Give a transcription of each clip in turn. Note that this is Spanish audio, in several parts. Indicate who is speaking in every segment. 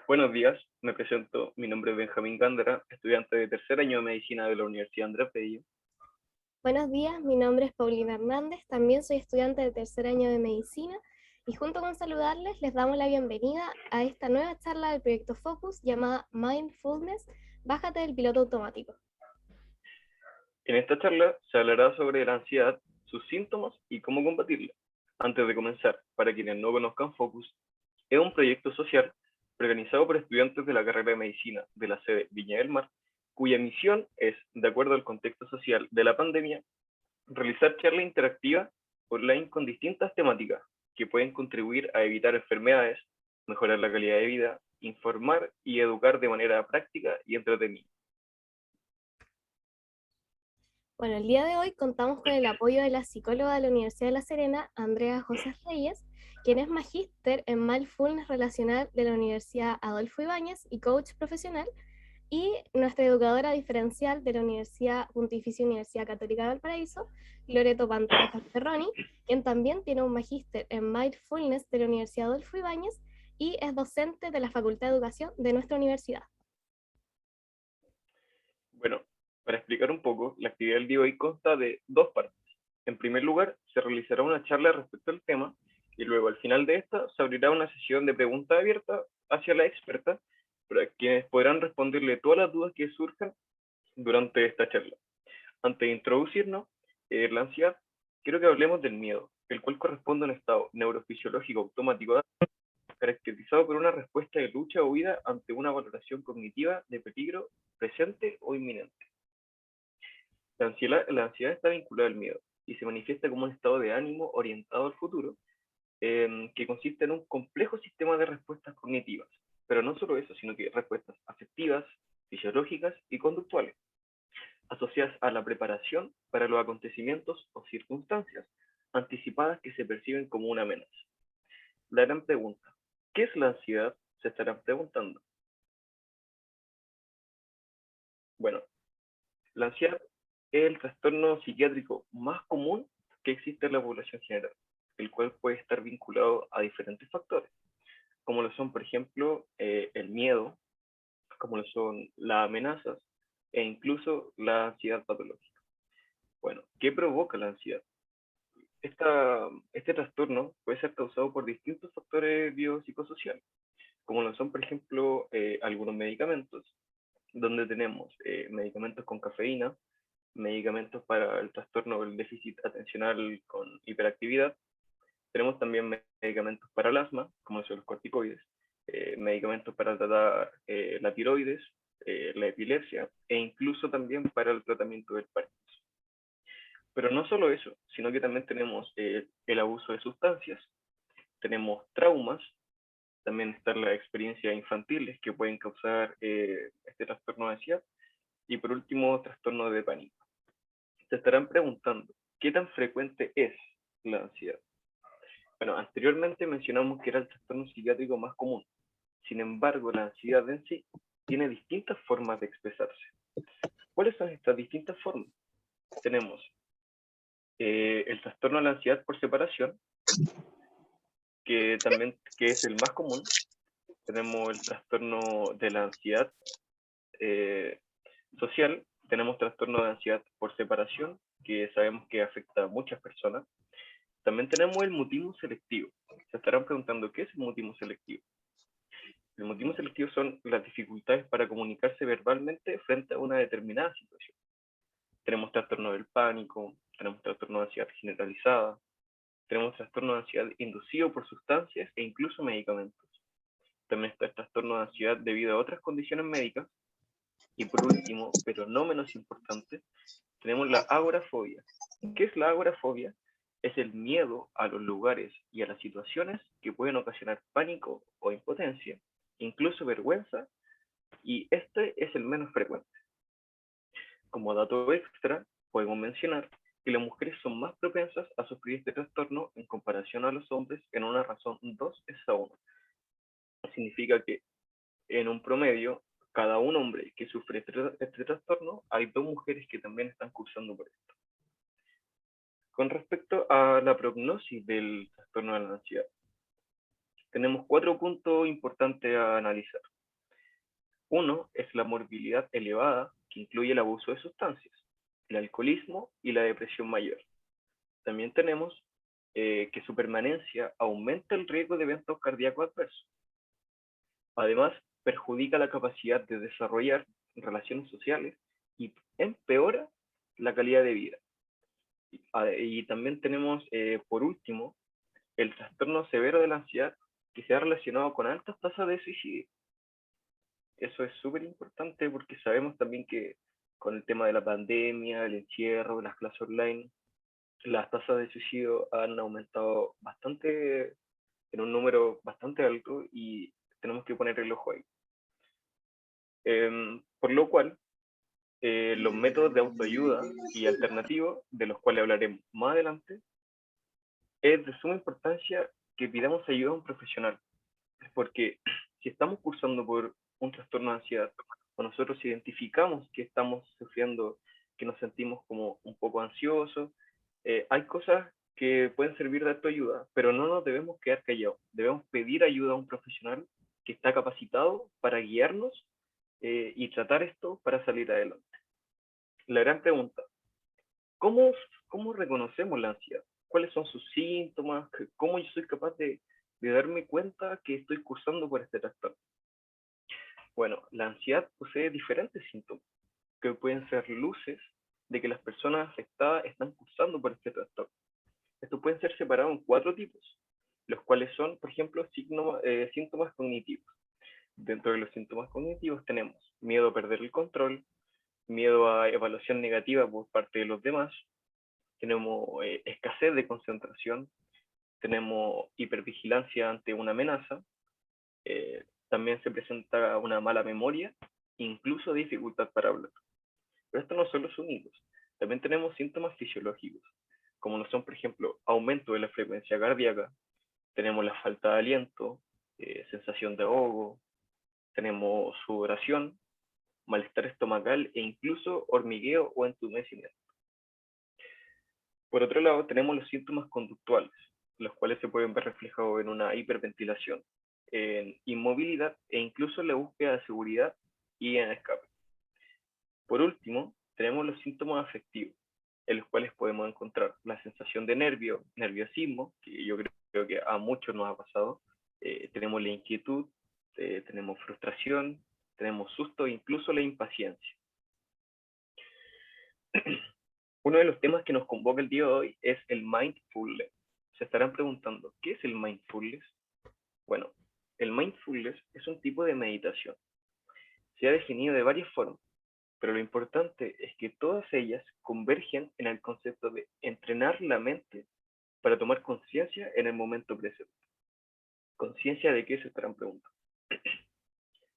Speaker 1: Buenos días, me presento. Mi nombre es Benjamín Gándara, estudiante de tercer año de medicina de la Universidad Andrés Bello.
Speaker 2: Buenos días, mi nombre es Paulina Hernández, también soy estudiante de tercer año de medicina y junto con saludarles les damos la bienvenida a esta nueva charla del proyecto Focus llamada Mindfulness, bájate del piloto automático.
Speaker 1: En esta charla se hablará sobre la ansiedad, sus síntomas y cómo combatirla. Antes de comenzar, para quienes no conozcan Focus, es un proyecto social organizado por estudiantes de la carrera de medicina de la sede Viña del Mar, cuya misión es, de acuerdo al contexto social de la pandemia, realizar charlas interactivas online con distintas temáticas que pueden contribuir a evitar enfermedades, mejorar la calidad de vida, informar y educar de manera práctica y entretenida.
Speaker 2: Bueno, el día de hoy contamos con el apoyo de la psicóloga de la Universidad de La Serena, Andrea José Reyes, quien es magíster en Mindfulness Relacional de la Universidad Adolfo Ibáñez y coach profesional, y nuestra educadora diferencial de la Pontificia Universidad Católica de Valparaíso, Loreto Pantoja Ferroni, quien también tiene un magíster en Mindfulness de la Universidad Adolfo Ibáñez y es docente de la Facultad de Educación de nuestra universidad.
Speaker 1: Bueno, para explicar un poco, la actividad del día de hoy consta de dos partes. En primer lugar, se realizará una charla respecto al tema y luego al final de esta se abrirá una sesión de preguntas abiertas hacia la experta para quienes podrán responderle todas las dudas que surjan durante esta charla. Antes de introducirnos, la ansiedad, quiero que hablemos del miedo, el cual corresponde a un estado neurofisiológico automático caracterizado por una respuesta de lucha o huida ante una valoración cognitiva de peligro presente o inminente. La ansiedad está vinculada al miedo y se manifiesta como un estado de ánimo orientado al futuro, que consiste en un complejo sistema de respuestas cognitivas, pero no solo eso, sino que respuestas afectivas, fisiológicas y conductuales, asociadas a la preparación para los acontecimientos o circunstancias anticipadas que se perciben como una amenaza. La gran pregunta, ¿qué es la ansiedad? Se estarán preguntando. Bueno, la ansiedad es el trastorno psiquiátrico más común que existe en la población general, el cual puede estar vinculado a diferentes factores, como lo son, por ejemplo, el miedo, como lo son las amenazas e incluso la ansiedad patológica. Bueno, ¿qué provoca la ansiedad? Este trastorno puede ser causado por distintos factores biopsicosociales, como lo son, por ejemplo, algunos medicamentos, donde tenemos medicamentos con cafeína, medicamentos para el trastorno del déficit atencional con hiperactividad. Tenemos también medicamentos para el asma, como son los corticoides, medicamentos para tratar la tiroides, la epilepsia e incluso también para el tratamiento del Parkinson. Pero no solo eso, sino que también tenemos el abuso de sustancias, tenemos traumas, también están las experiencias infantiles que pueden causar este trastorno de ansiedad y por último trastorno de pánico. Se estarán preguntando, ¿qué tan frecuente es la ansiedad? Bueno, anteriormente mencionamos que era el trastorno psiquiátrico más común. Sin embargo, la ansiedad en sí tiene distintas formas de expresarse. ¿Cuáles son estas distintas formas? Tenemos el trastorno de la ansiedad por separación, que es el más común. Tenemos el trastorno de la ansiedad eh, social, tenemos trastorno de ansiedad por separación, que sabemos que afecta a muchas personas. También tenemos el mutismo selectivo. Se estarán preguntando, ¿qué es el mutismo selectivo? El mutismo selectivo son las dificultades para comunicarse verbalmente frente a una determinada situación. Tenemos trastorno del pánico, tenemos trastorno de ansiedad generalizada, tenemos trastorno de ansiedad inducido por sustancias e incluso medicamentos. También está el trastorno de ansiedad debido a otras condiciones médicas. Y por último, pero no menos importante, tenemos la agorafobia. ¿Qué es la agorafobia? Es el miedo a los lugares y a las situaciones que pueden ocasionar pánico o impotencia, incluso vergüenza, y este es el menos frecuente. Como dato extra, podemos mencionar que las mujeres son más propensas a sufrir este trastorno en comparación a los hombres en una razón 2 es a 1. Significa que en un promedio, cada un hombre que sufre este trastorno, hay 2 mujeres que también están cursando por esto. Con respecto a la prognosis del trastorno de la ansiedad, tenemos 4 puntos importantes a analizar. Uno es la morbilidad elevada, que incluye el abuso de sustancias, el alcoholismo y la depresión mayor. También tenemos que su permanencia aumenta el riesgo de eventos cardíacos adversos. Además, perjudica la capacidad de desarrollar relaciones sociales y empeora la calidad de vida. Y también tenemos, por último, el trastorno severo de la ansiedad, que se ha relacionado con altas tasas de suicidio. Eso es súper importante porque sabemos también que con el tema de la pandemia, el encierro, las clases online, las tasas de suicidio han aumentado bastante, en un número bastante alto, y tenemos que poner el ojo ahí. Por lo cual, los métodos de autoayuda y alternativos, de los cuales hablaremos más adelante, es de suma importancia que pidamos ayuda a un profesional, porque si estamos cursando por un trastorno de ansiedad o nosotros identificamos que estamos sufriendo, que nos sentimos como un poco ansiosos, hay cosas que pueden servir de autoayuda, pero no nos debemos quedar callados. Debemos pedir ayuda a un profesional que está capacitado para guiarnos y tratar esto para salir adelante. La gran pregunta, ¿cómo, cómo reconocemos la ansiedad? ¿Cuáles son sus síntomas? ¿Cómo yo soy capaz de darme cuenta que estoy cursando por este trastorno? Bueno, la ansiedad posee diferentes síntomas que pueden ser luces de que las personas afectadas están cursando por este trastorno. Estos pueden ser separados en 4 tipos, los cuales son, por ejemplo, síntomas cognitivos. Dentro de los síntomas cognitivos tenemos miedo a perder el control, miedo a evaluación negativa por parte de los demás, tenemos escasez de concentración, tenemos hipervigilancia ante una amenaza, también se presenta una mala memoria, incluso dificultad para hablar. Pero estos no son los únicos. También tenemos síntomas fisiológicos, como no son, por ejemplo, aumento de la frecuencia cardíaca, tenemos la falta de aliento, sensación de ahogo, tenemos sudoración, malestar estomacal e incluso hormigueo o entumecimiento. Por otro lado, tenemos los síntomas conductuales, los cuales se pueden ver reflejados en una hiperventilación, en inmovilidad e incluso en la búsqueda de seguridad y en escape. Por último, tenemos los síntomas afectivos, en los cuales podemos encontrar la sensación de nerviosismo, que yo creo que a muchos nos ha pasado, tenemos la inquietud, tenemos frustración, tenemos susto e incluso la impaciencia. Uno de los temas que nos convoca el día de hoy es el mindfulness. Se estarán preguntando, ¿qué es el mindfulness? Bueno, el mindfulness es un tipo de meditación. Se ha definido de varias formas, pero lo importante es que todas ellas convergen en el concepto de entrenar la mente para tomar conciencia en el momento presente. ¿Conciencia de qué? Se estarán preguntando.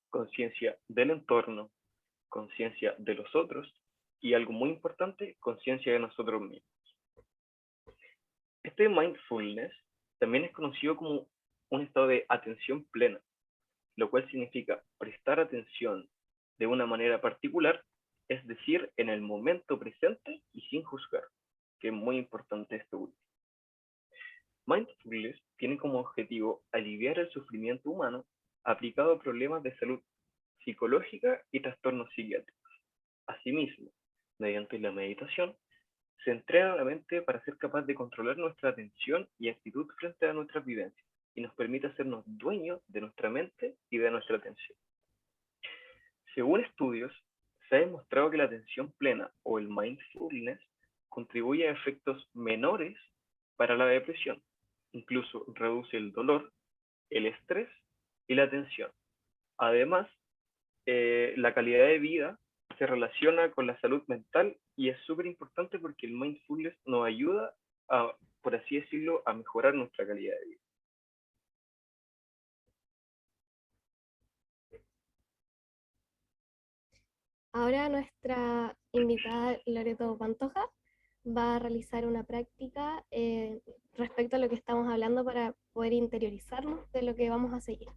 Speaker 1: Conciencia del entorno, conciencia de los otros y, algo muy importante, conciencia de nosotros mismos. Este mindfulness también es conocido como un estado de atención plena, lo cual significa prestar atención de una manera particular, es decir, en el momento presente y sin juzgar, que es muy importante esto último. Mindfulness tiene como objetivo aliviar el sufrimiento humano aplicado a problemas de salud psicológica y trastornos psiquiátricos. Asimismo, mediante la meditación, se entrena la mente para ser capaz de controlar nuestra atención y actitud frente a nuestras vivencias, y nos permite hacernos dueños de nuestra mente y de nuestra atención. Según estudios, se ha demostrado que la atención plena o el mindfulness contribuye a efectos menores para la depresión. Incluso reduce el dolor, el estrés y la tensión. Además, la calidad de vida se relaciona con la salud mental y es súper importante porque el mindfulness nos ayuda a, por así decirlo, a mejorar nuestra calidad de vida.
Speaker 2: Ahora nuestra invitada Loreto Pantoja va a realizar una práctica respecto a lo que estamos hablando para poder interiorizarnos de lo que vamos a seguir.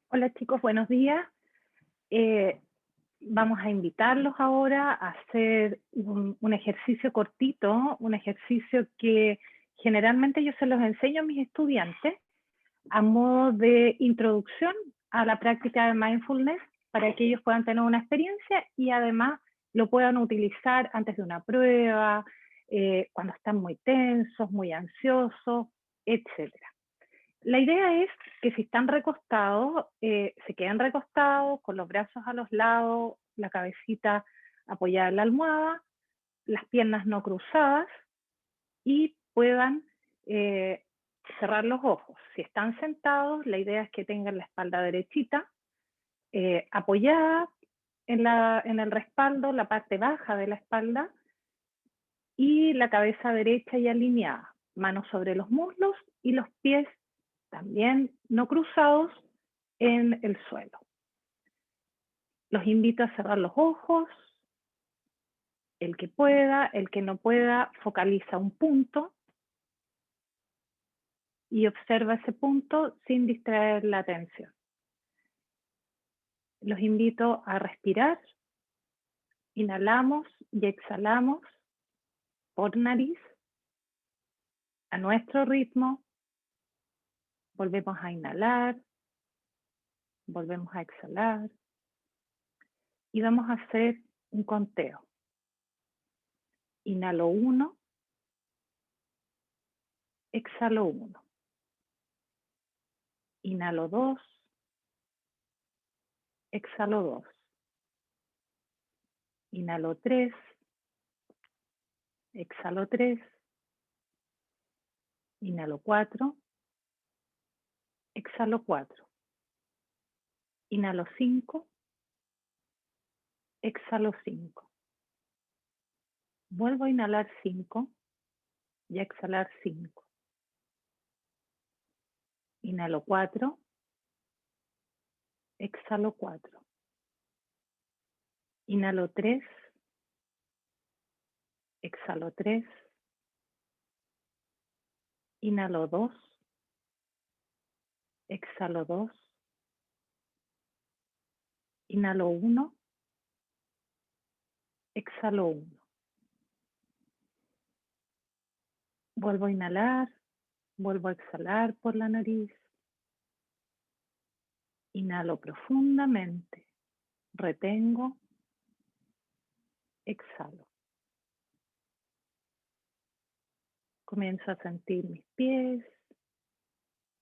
Speaker 3: Hola chicos, buenos días. Vamos a invitarlos ahora a hacer un ejercicio cortito, un ejercicio que generalmente yo se los enseño a mis estudiantes a modo de introducción a la práctica de mindfulness para que ellos puedan tener una experiencia y además lo puedan utilizar antes de una prueba, cuando están muy tensos, muy ansiosos, etc. La idea es que si están recostados, se queden recostados con los brazos a los lados, la cabecita apoyada en la almohada, las piernas no cruzadas y puedan cerrar los ojos. Si están sentados, la idea es que tengan la espalda derechita, apoyada en el respaldo, la parte baja de la espalda, y la cabeza derecha y alineada, manos sobre los muslos y los pies también no cruzados en el suelo. Los invito a cerrar los ojos. El que pueda, el que no pueda, focaliza un punto y observa ese punto sin distraer la atención. Los invito a respirar. Inhalamos y exhalamos por nariz a nuestro ritmo. Volvemos a inhalar, volvemos a exhalar y vamos a hacer un conteo. Inhalo 1, exhalo 1. Inhalo 2, exhalo 2. Inhalo 3, exhalo 3. Inhalo 4, exhalo 4. Inhalo 5, exhalo 5. Vuelvo a inhalar 5 y a exhalar 5. Inhalo 4, exhalo 4. Inhalo 3, exhalo 3. Inhalo 2, exhalo 2. Inhalo 1, exhalo 1. Vuelvo a inhalar, vuelvo a exhalar por la nariz. Inhalo profundamente, retengo, exhalo. Comienzo a sentir mis pies,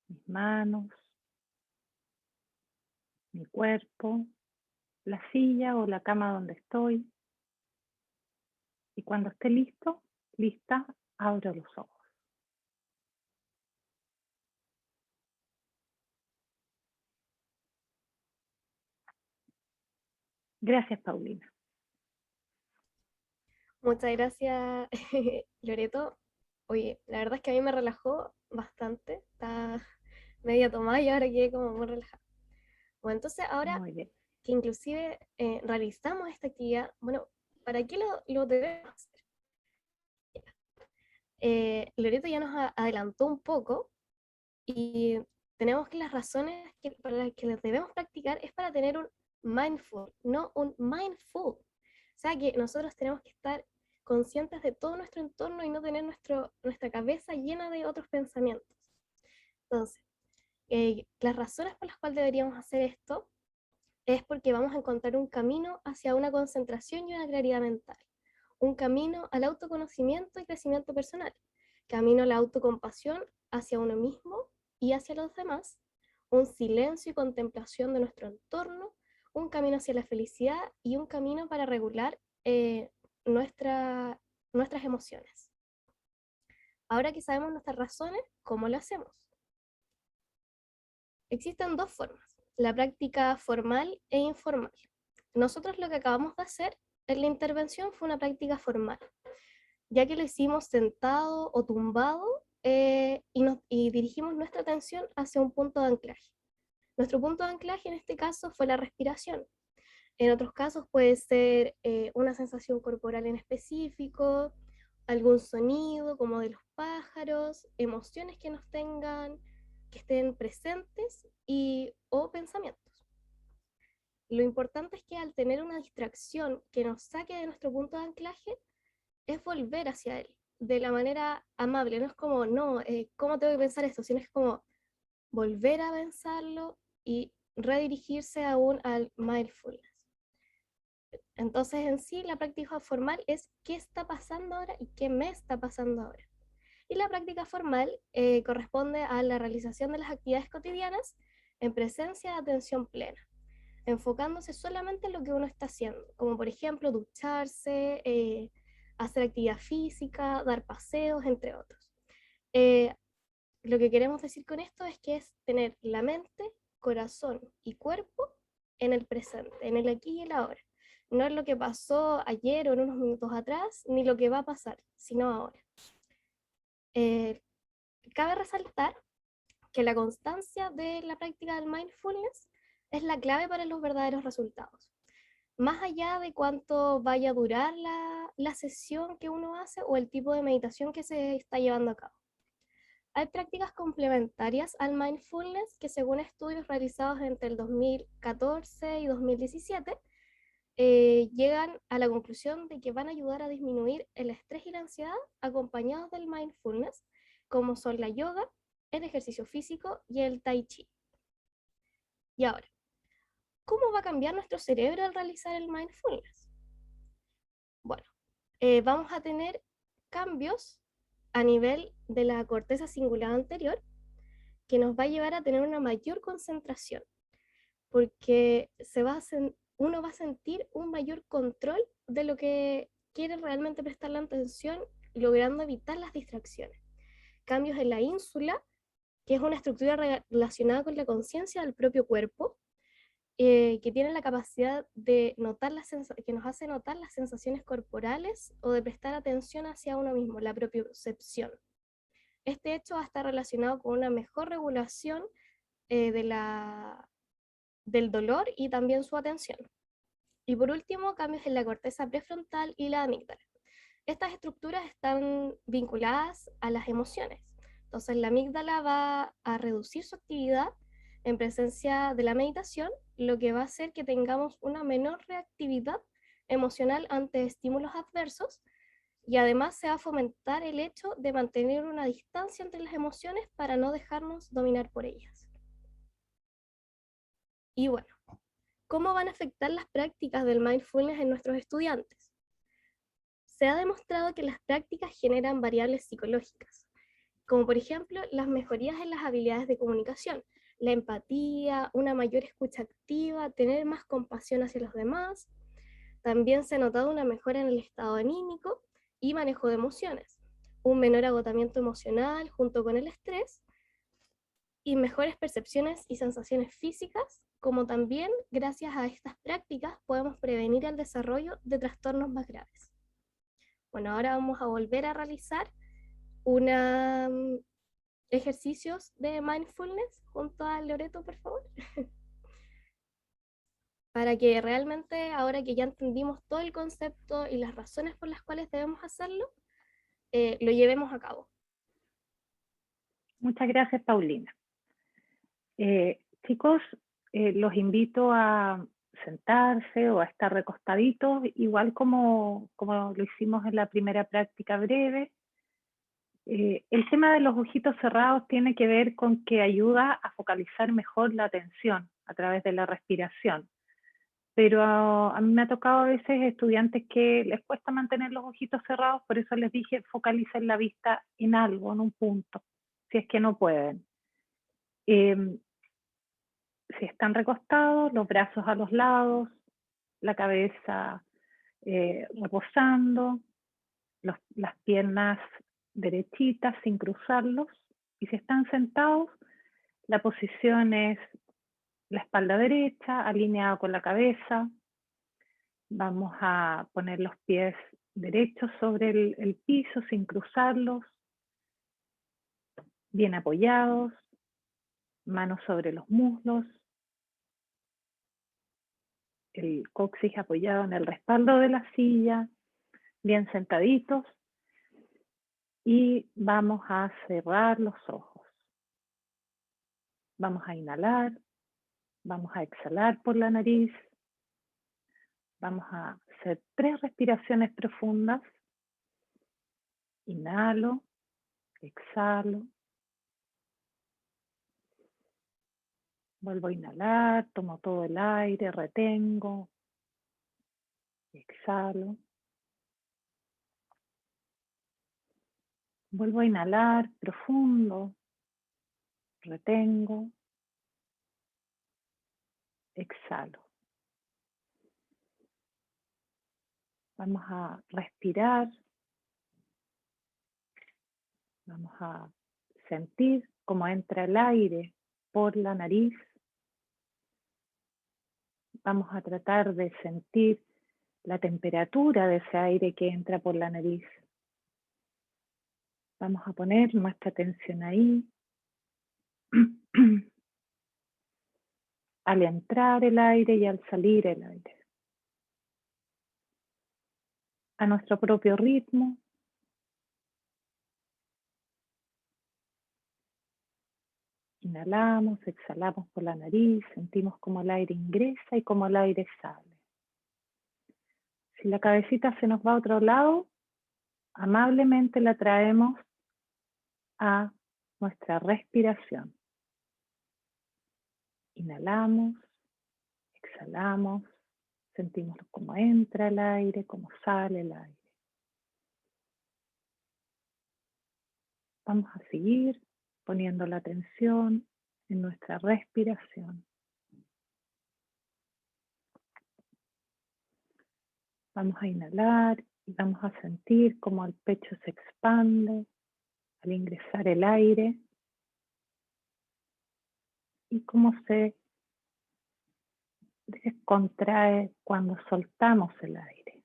Speaker 3: mis manos, mi cuerpo, la silla o la cama donde estoy. Y cuando esté listo, lista, abro los ojos. Gracias, Paulina.
Speaker 2: Muchas gracias, Loreto. Oye, la verdad es que a mí me relajó bastante. Estaba media tomada y ahora quedé como muy relajada. Bueno, entonces ahora
Speaker 3: Muy bien.
Speaker 2: que inclusive realizamos esta actividad, bueno, ¿para qué lo debemos hacer? Loreto ya nos adelantó un poco y tenemos que las razones para las que las debemos practicar es para tener un mindful, no un mindful. O sea que nosotros tenemos que estar conscientes de todo nuestro entorno y no tener nuestra cabeza llena de otros pensamientos. Entonces, las razones por las cuales deberíamos hacer esto es porque vamos a encontrar un camino hacia una concentración y una claridad mental, un camino al autoconocimiento y crecimiento personal, camino a la autocompasión hacia uno mismo y hacia los demás, un silencio y contemplación de nuestro entorno, un camino hacia la felicidad y un camino para regular nuestras emociones. Ahora que sabemos nuestras razones, ¿cómo lo hacemos? Existen dos formas, la práctica formal e informal. Nosotros lo que acabamos de hacer en la intervención fue una práctica formal, ya que lo hicimos sentado o tumbado y dirigimos nuestra atención hacia un punto de anclaje. Nuestro punto de anclaje en este caso fue la respiración. En otros casos puede ser una sensación corporal en específico, algún sonido como de los pájaros, emociones que que estén presentes o pensamientos. Lo importante es que al tener una distracción que nos saque de nuestro punto de anclaje, es volver hacia él de la manera amable. No es como, no, ¿cómo tengo que pensar esto? Sino es como volver a pensarlo y redirigirse aún al mindfulness. Entonces, en sí, la práctica formal es qué está pasando ahora y qué me está pasando ahora. Y la práctica formal corresponde a la realización de las actividades cotidianas en presencia de atención plena, enfocándose solamente en lo que uno está haciendo, como por ejemplo ducharse, hacer actividad física, dar paseos, entre otros. Lo que queremos decir con esto es que es tener la mente, corazón y cuerpo en el presente, en el aquí y el ahora. No es lo que pasó ayer o en unos minutos atrás, ni lo que va a pasar, sino ahora. Cabe resaltar que la constancia de la práctica del mindfulness es la clave para los verdaderos resultados. Más allá de cuánto vaya a durar la sesión que uno hace o el tipo de meditación que se está llevando a cabo. Hay prácticas complementarias al mindfulness que, según estudios realizados entre el 2014 y 2017, llegan a la conclusión de que van a ayudar a disminuir el estrés y la ansiedad acompañados del mindfulness, como son la yoga, el ejercicio físico y el tai chi. Y ahora, ¿cómo va a cambiar nuestro cerebro al realizar el mindfulness? Bueno, vamos a tener cambios a nivel de la corteza cingulada anterior que nos va a llevar a tener una mayor concentración, porque uno va a sentir un mayor control de lo que quiere realmente prestar la atención, logrando evitar las distracciones. Cambios en la ínsula, que es una estructura relacionada con la conciencia del propio cuerpo, que tiene la capacidad de notar que nos hace notar las sensaciones corporales o de prestar atención hacia uno mismo, la propiocepción. Este hecho va a estar relacionado con una mejor regulación del dolor y también su atención. Y por último, cambios en la corteza prefrontal y la amígdala. Estas estructuras están vinculadas a las emociones. Entonces la amígdala va a reducir su actividad en presencia de la meditación, lo que va a hacer que tengamos una menor reactividad emocional ante estímulos adversos, y además se va a fomentar el hecho de mantener una distancia entre las emociones para no dejarnos dominar por ellas. Y bueno, ¿cómo van a afectar las prácticas del mindfulness en nuestros estudiantes? Se ha demostrado que las prácticas generan variables psicológicas, como por ejemplo las mejorías en las habilidades de comunicación, la empatía, una mayor escucha activa, tener más compasión hacia los demás. También se ha notado una mejora en el estado anímico y manejo de emociones, un menor agotamiento emocional junto con el estrés, y mejores percepciones y sensaciones físicas, como también gracias a estas prácticas podemos prevenir el desarrollo de trastornos más graves. Bueno, ahora vamos a volver a realizar ejercicios de mindfulness junto a Loreto, por favor. Para que realmente, ahora que ya entendimos todo el concepto y las razones por las cuales debemos hacerlo, lo llevemos a cabo.
Speaker 3: Muchas gracias, Paulina. Chicos, los invito a sentarse o a estar recostaditos, igual como lo hicimos en la primera práctica breve. El tema de los ojitos cerrados tiene que ver con que ayuda a focalizar mejor la atención a través de la respiración. Pero a mí me ha tocado a veces estudiantes que les cuesta mantener los ojitos cerrados, por eso les dije focalicen la vista en algo, en un punto, si es que no pueden. Si están recostados, los brazos a los lados, la cabeza reposando, las piernas derechitas sin cruzarlos. Y si están sentados, la posición es la espalda derecha, alineada con la cabeza. Vamos a poner los pies derechos sobre el piso sin cruzarlos, bien apoyados, manos sobre los muslos, el coxis apoyado en el respaldo de la silla, bien sentaditos, y vamos a cerrar los ojos. Vamos a inhalar, vamos a exhalar por la nariz, vamos a hacer 3 respiraciones profundas. Inhalo, exhalo. Vuelvo a inhalar, tomo todo el aire, retengo, exhalo. Vuelvo a inhalar profundo, retengo, exhalo. Vamos a respirar, vamos a sentir cómo entra el aire por la nariz. Vamos a tratar de sentir la temperatura de ese aire que entra por la nariz. Vamos a poner nuestra atención ahí. Al entrar el aire y al salir el aire. A nuestro propio ritmo. Inhalamos, exhalamos por la nariz, sentimos cómo el aire ingresa y cómo el aire sale. Si la cabecita se nos va a otro lado, amablemente la traemos a nuestra respiración. Inhalamos, exhalamos, sentimos cómo entra el aire, cómo sale el aire. Vamos a seguir poniendo la atención en nuestra respiración. Vamos a inhalar y vamos a sentir cómo el pecho se expande al ingresar el aire y cómo se descontrae cuando soltamos el aire.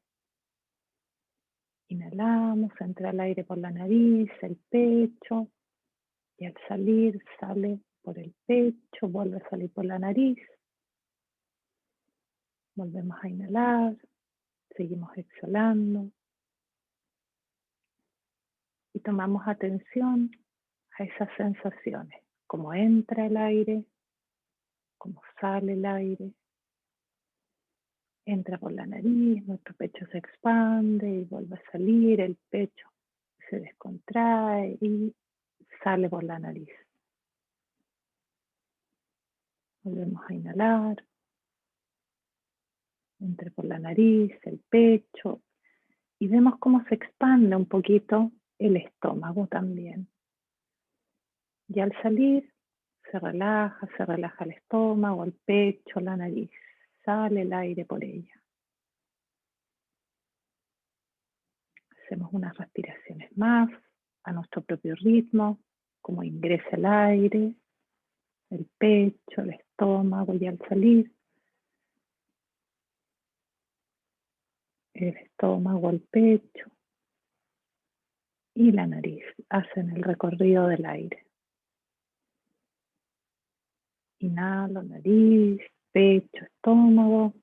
Speaker 3: Inhalamos, entra el aire por la nariz, el pecho, y al salir sale por el pecho, vuelve a salir por la nariz. Volvemos a inhalar, seguimos exhalando y tomamos atención a esas sensaciones, cómo entra el aire, cómo sale el aire. Entra por la nariz, nuestro pecho se expande y vuelve a salir, el pecho se descontrae y sale por la nariz. Volvemos a inhalar, entra por la nariz, el pecho, y vemos cómo se expande un poquito el estómago también. Y al salir, se relaja el estómago, el pecho, la nariz. Sale el aire por ella. Hacemos unas respiraciones más a nuestro propio ritmo, como ingresa el aire, el pecho, el estómago, y al salir, el estómago, el pecho y la nariz hacen el recorrido del aire. Inhalo, nariz, pecho, estómago,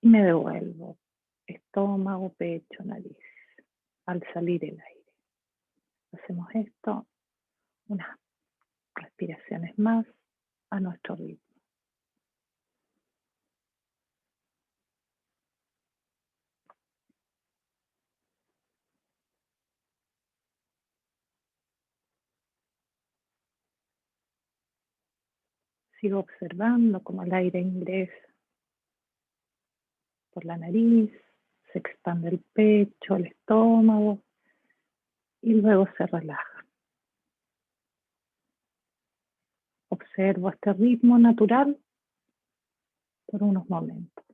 Speaker 3: y me devuelvo. Estómago, pecho, nariz, al salir el aire. Hacemos esto, unas respiraciones más a nuestro ritmo. Sigo observando cómo el aire ingresa por la nariz, se expande el pecho, el estómago y luego se relaja. Observo este ritmo natural por unos momentos.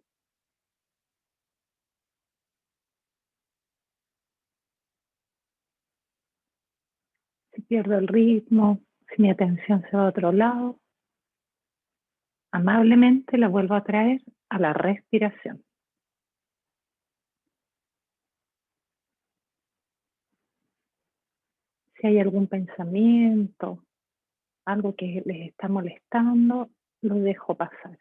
Speaker 3: Si pierdo el ritmo, si mi atención se va a otro lado, amablemente la vuelvo a traer a la respiración. Si hay algún pensamiento, algo que les está molestando, lo dejo pasar.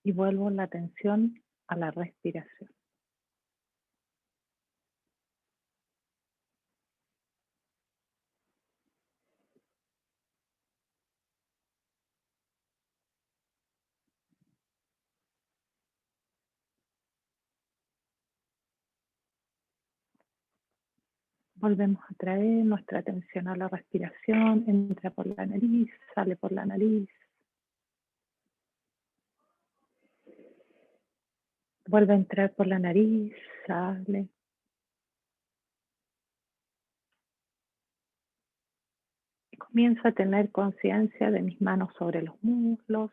Speaker 3: Y vuelvo la atención a la respiración. Volvemos a traer nuestra atención a la respiración, entra por la nariz, sale por la nariz. Vuelve a entrar por la nariz, sale. Y comienzo a tener conciencia de mis manos sobre los muslos,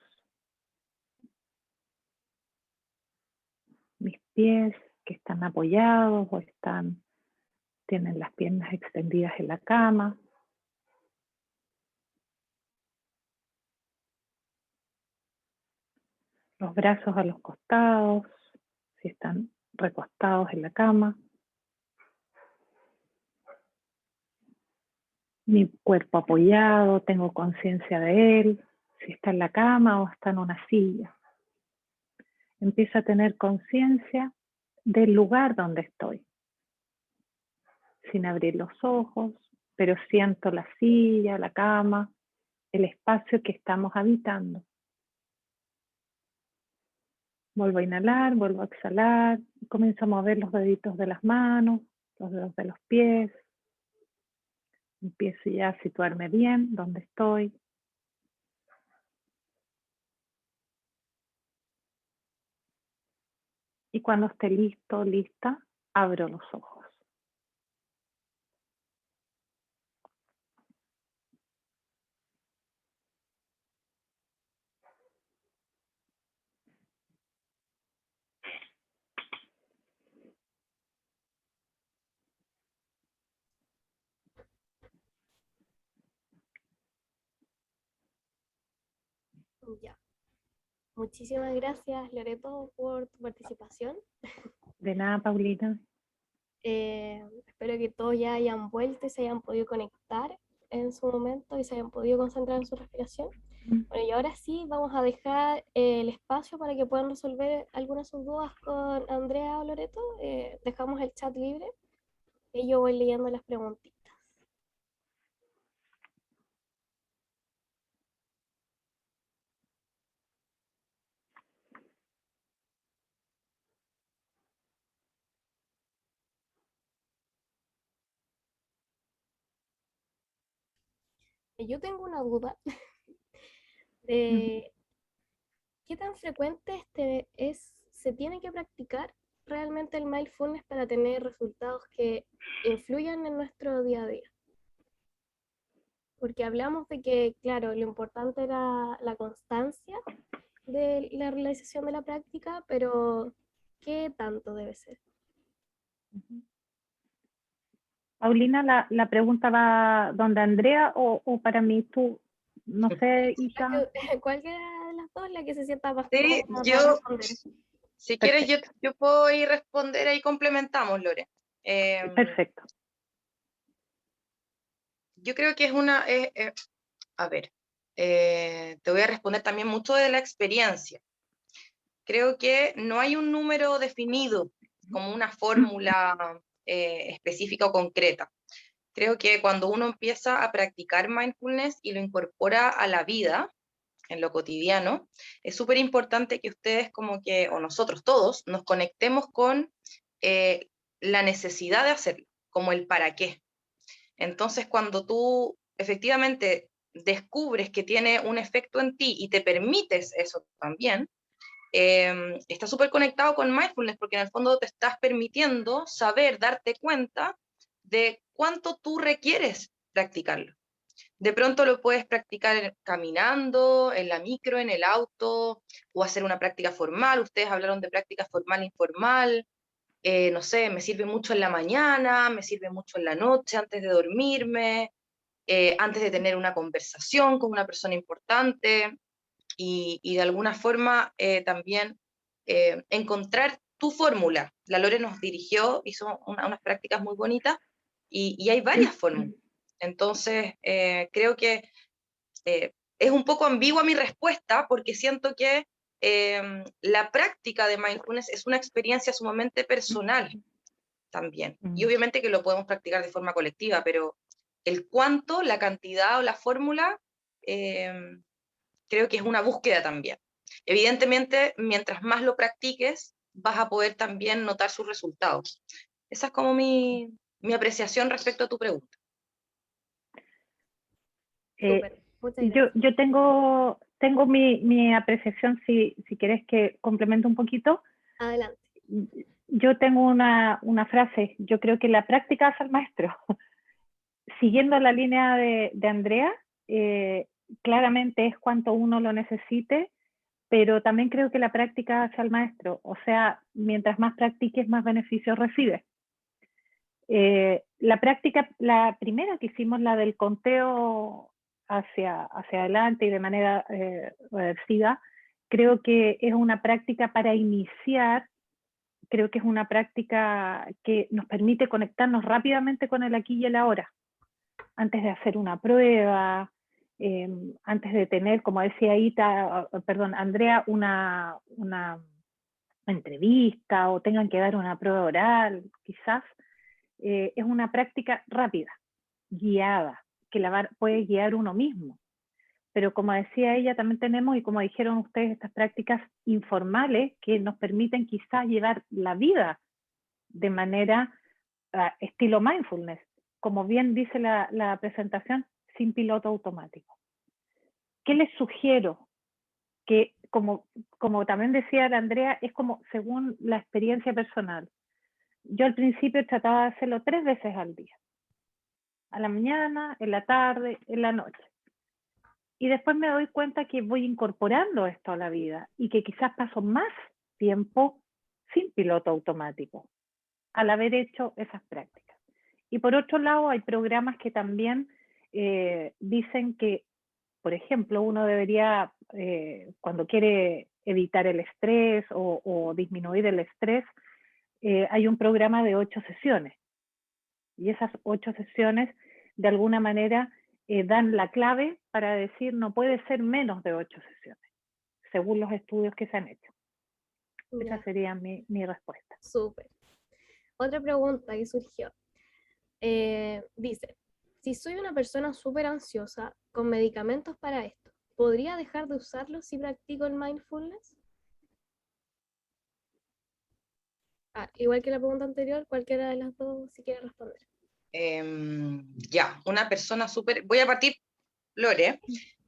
Speaker 3: mis pies que están apoyados o tienen las piernas extendidas en la cama. Los brazos a los costados, si están recostados en la cama. Mi cuerpo apoyado, tengo conciencia de él, si está en la cama o está en una silla. Empiezo a tener conciencia del lugar donde estoy, sin abrir los ojos, pero siento la silla, la cama, el espacio que estamos habitando. Vuelvo a inhalar, vuelvo a exhalar, y comienzo a mover los deditos de las manos, los dedos de los pies. Empiezo ya a situarme bien donde estoy. Y cuando esté listo, lista, abro los ojos.
Speaker 2: Ya. Muchísimas gracias, Loreto, por tu participación.
Speaker 3: De nada, Paulina.
Speaker 2: Espero que todos ya hayan vuelto y se hayan podido conectar en su momento y se hayan podido concentrar en su respiración. Bueno, y ahora sí vamos a dejar el espacio para que puedan resolver algunas de sus dudas con Andrea o Loreto. Dejamos el chat libre y yo voy leyendo las preguntitas. Yo tengo una duda de qué tan frecuente se tiene que practicar realmente el mindfulness para tener resultados que influyan en nuestro día a día. Porque hablamos de que, claro, lo importante era la constancia de la realización de la práctica, pero ¿qué tanto debe ser?
Speaker 3: Paulina, la pregunta va donde Andrea o para mí, tú, no sé, Isa.
Speaker 2: Cualquiera de las dos, la que se sienta más
Speaker 4: Sí,
Speaker 2: cómoda para responder.
Speaker 4: si quieres,
Speaker 3: Perfecto.
Speaker 4: yo puedo ir responder ahí, complementamos, Lore.
Speaker 3: Perfecto.
Speaker 4: Yo creo que a ver, te voy a responder también mucho de la experiencia. Creo que no hay un número definido como una fórmula específica o concreta. Creo que cuando uno empieza a practicar mindfulness y lo incorpora a la vida, en lo cotidiano, es súper importante que ustedes o nosotros todos, nos conectemos con la necesidad de hacerlo, como el para qué. Entonces, cuando tú efectivamente descubres que tiene un efecto en ti y te permites eso también, está súper conectado con mindfulness, porque en el fondo te estás permitiendo saber, darte cuenta de cuánto tú requieres practicarlo. De pronto lo puedes practicar caminando, en la micro, en el auto, o hacer una práctica formal. Ustedes hablaron de práctica formal e informal. No sé, me sirve mucho en la mañana, me sirve mucho en la noche, antes de dormirme, antes de tener una conversación con una persona importante, y de alguna forma también encontrar tu fórmula. La Lore nos dirigió, hizo unas prácticas muy bonitas, y hay varias fórmulas. Entonces, creo que es un poco ambigua mi respuesta, porque siento que la práctica de mindfulness es una experiencia sumamente personal también. Y obviamente que lo podemos practicar de forma colectiva, pero el cuánto, la cantidad o la fórmula, creo que es una búsqueda también. Evidentemente, mientras más lo practiques, vas a poder también notar sus resultados. Esa es como mi mi apreciación respecto a tu pregunta.
Speaker 2: Súper, muchas gracias.
Speaker 3: Yo tengo mi apreciación, si quieres que complemente un poquito.
Speaker 2: Adelante.
Speaker 3: Yo tengo una frase, yo creo que la práctica hace al maestro. Siguiendo la línea de Andrea, claramente es cuanto uno lo necesite, pero también creo que la práctica hace al maestro. O sea, mientras más practiques, más beneficios recibes. La práctica, la primera que hicimos, la del conteo hacia adelante y de manera reversiva, creo que es una práctica para iniciar. Creo que es una práctica que nos permite conectarnos rápidamente con el aquí y el ahora, antes de hacer una prueba, antes de tener, como decía Andrea, una entrevista o tengan que dar una prueba oral, quizás. Es una práctica rápida, guiada, que puede guiar uno mismo. Pero como decía ella, también tenemos, y como dijeron ustedes, estas prácticas informales que nos permiten quizás llevar la vida de manera estilo mindfulness, como bien dice la presentación, sin piloto automático. ¿Qué les sugiero? Que como también decía Andrea, es como según la experiencia personal. Yo al principio trataba de hacerlo 3 veces al día. A la mañana, en la tarde, en la noche. Y después me doy cuenta que voy incorporando esto a la vida y que quizás paso más tiempo sin piloto automático al haber hecho esas prácticas. Y por otro lado, hay programas que también dicen que, por ejemplo, uno debería, cuando quiere evitar el estrés o disminuir el estrés, hay un programa de 8 sesiones. Y esas 8 sesiones, de alguna manera, dan la clave para decir no puede ser menos de 8 sesiones, según los estudios que se han hecho.
Speaker 2: Ya.
Speaker 3: Esa sería mi respuesta.
Speaker 2: Súper. Otra pregunta que surgió. Dice, si soy una persona súper ansiosa con medicamentos para esto, ¿podría dejar de usarlos si practico el mindfulness? Igual que la pregunta anterior, cualquiera de las dos si quiere responder.
Speaker 4: Ya, una persona súper... Voy a partir, Lore.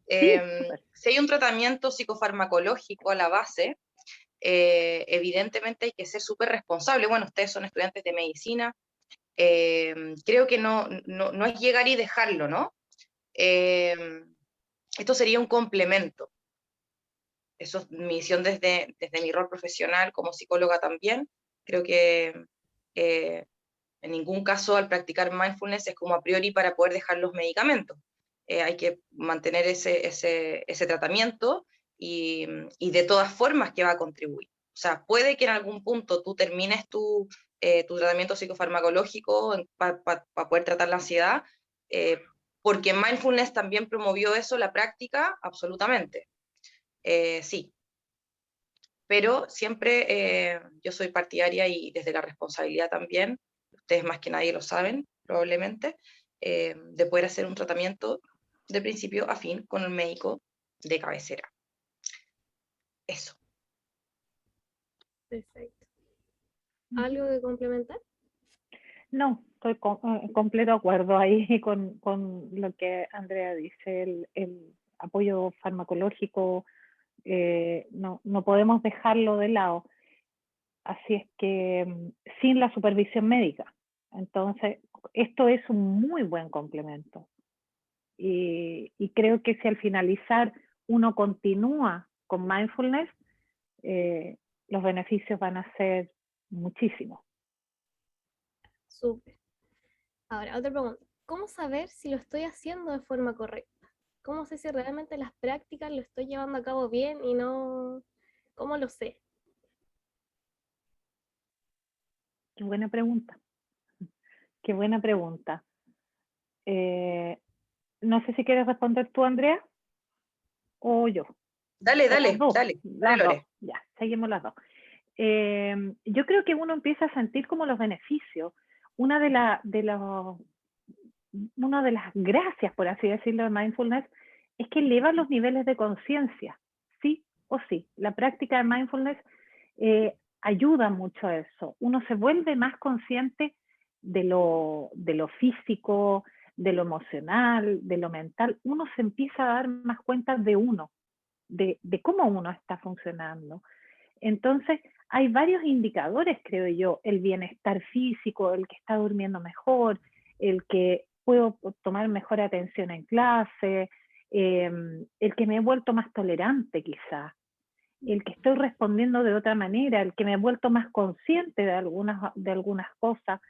Speaker 4: Si hay un tratamiento psicofarmacológico a la base, evidentemente hay que ser súper responsable. Bueno, ustedes son estudiantes de medicina. Creo que no es llegar y dejarlo, ¿no? Esto sería un complemento. Eso es mi visión desde mi rol profesional como psicóloga también. Creo que en ningún caso al practicar mindfulness es como a priori para poder dejar los medicamentos. Hay que mantener ese tratamiento y de todas formas que va a contribuir. O sea, puede que en algún punto tú termines tu tratamiento psicofarmacológico para poder tratar la ansiedad, porque mindfulness también promovió eso, la práctica, absolutamente. Sí. Pero siempre yo soy partidaria y desde la responsabilidad también, ustedes más que nadie lo saben, probablemente, de poder hacer un tratamiento de principio a fin con el médico de cabecera. Eso.
Speaker 2: Perfecto. ¿Algo que complementar?
Speaker 3: No, estoy en completo acuerdo ahí con lo que Andrea dice, el apoyo farmacológico, no podemos dejarlo de lado. Así es que sin la supervisión médica. Entonces, esto es un muy buen complemento. Y creo que si al finalizar uno continúa con mindfulness, los beneficios van a ser muchísimos.
Speaker 2: Súper. Ahora, otra pregunta. ¿Cómo saber si lo estoy haciendo de forma correcta? ¿Cómo sé si realmente las prácticas lo estoy llevando a cabo bien y no? ¿Cómo lo sé?
Speaker 3: Qué buena pregunta. Qué buena pregunta. No sé si quieres responder tú, Andrea, o yo.
Speaker 4: Dale,
Speaker 3: Las dos.
Speaker 4: Lore.
Speaker 3: Ya, seguimos las dos. Yo creo que uno empieza a sentir como los beneficios. Una de las gracias, por así decirlo, de mindfulness es que eleva los niveles de conciencia, sí o sí. La práctica de mindfulness ayuda mucho a eso. Uno se vuelve más consciente de lo físico, de lo emocional, de lo mental, uno se empieza a dar más cuenta de uno, de cómo uno está funcionando. Entonces, hay varios indicadores, creo yo, el bienestar físico, el que está durmiendo mejor, el que puedo tomar mejor atención en clase, el que me he vuelto más tolerante quizás, el que estoy respondiendo de otra manera, el que me he vuelto más consciente de algunas cosas,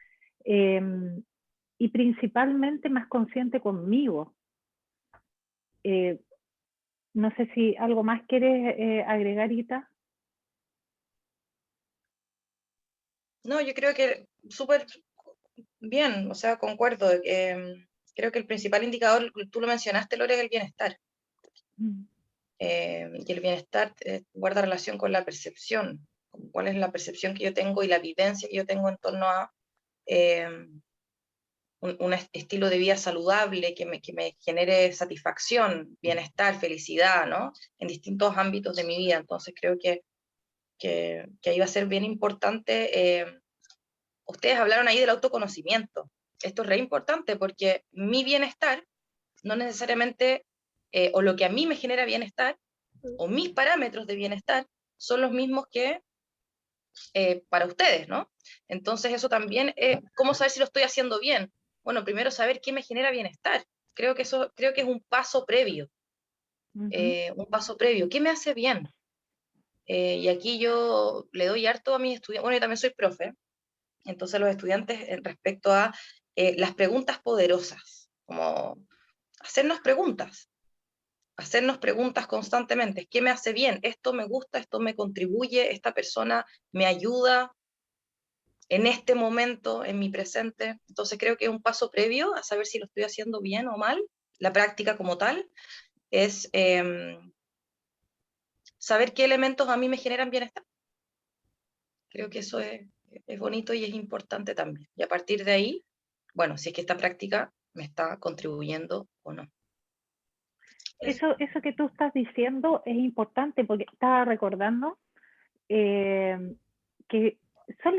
Speaker 3: y principalmente más consciente conmigo. No sé si algo más quieres agregar, Ita.
Speaker 4: No, yo creo que súper bien, o sea, concuerdo. Creo que el principal indicador, tú lo mencionaste, Lore, es el bienestar. Y el bienestar guarda relación con la percepción, con cuál es la percepción que yo tengo y la vivencia que yo tengo en torno a un estilo de vida saludable que me genere satisfacción, bienestar, felicidad, ¿no? En distintos ámbitos de mi vida. Entonces creo que ahí va a ser bien importante. Ustedes hablaron ahí del autoconocimiento. Esto es re importante porque mi bienestar no necesariamente, o lo que a mí me genera bienestar, o mis parámetros de bienestar, son los mismos que para ustedes, ¿no? Entonces eso también, ¿cómo saber si lo estoy haciendo bien? Bueno, primero saber qué me genera bienestar. Creo que es un paso previo. Un paso previo. ¿Qué me hace bien? Y aquí yo le doy harto a mis estudiantes, bueno, yo también soy profe, entonces los estudiantes respecto a las preguntas poderosas, como hacernos preguntas constantemente. ¿Qué me hace bien? ¿Esto me gusta? ¿Esto me contribuye? ¿Esta persona me ayuda en este momento, en mi presente? Entonces creo que es un paso previo a saber si lo estoy haciendo bien o mal. La práctica como tal es saber qué elementos a mí me generan bienestar. Creo que eso es bonito y es importante también. Y a partir de ahí, bueno, si es que esta práctica me está contribuyendo o no.
Speaker 3: Eso que tú estás diciendo es importante porque estaba recordando que son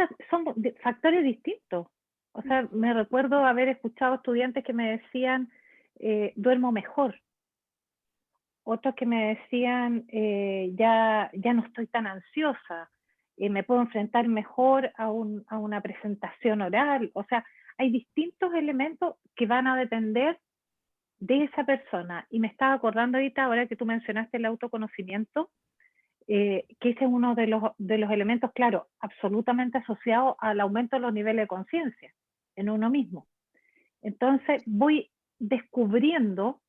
Speaker 3: factores distintos. O sea, me recuerdo haber escuchado estudiantes que me decían, duermo mejor. Otros que me decían, ya no estoy tan ansiosa, me puedo enfrentar mejor a una presentación oral. O sea, hay distintos elementos que van a depender de esa persona. Y me estaba acordando ahorita, ahora que tú mencionaste el autoconocimiento, que ese es uno de los elementos, claro, absolutamente asociados al aumento de los niveles de conciencia en uno mismo. Entonces voy descubriendo,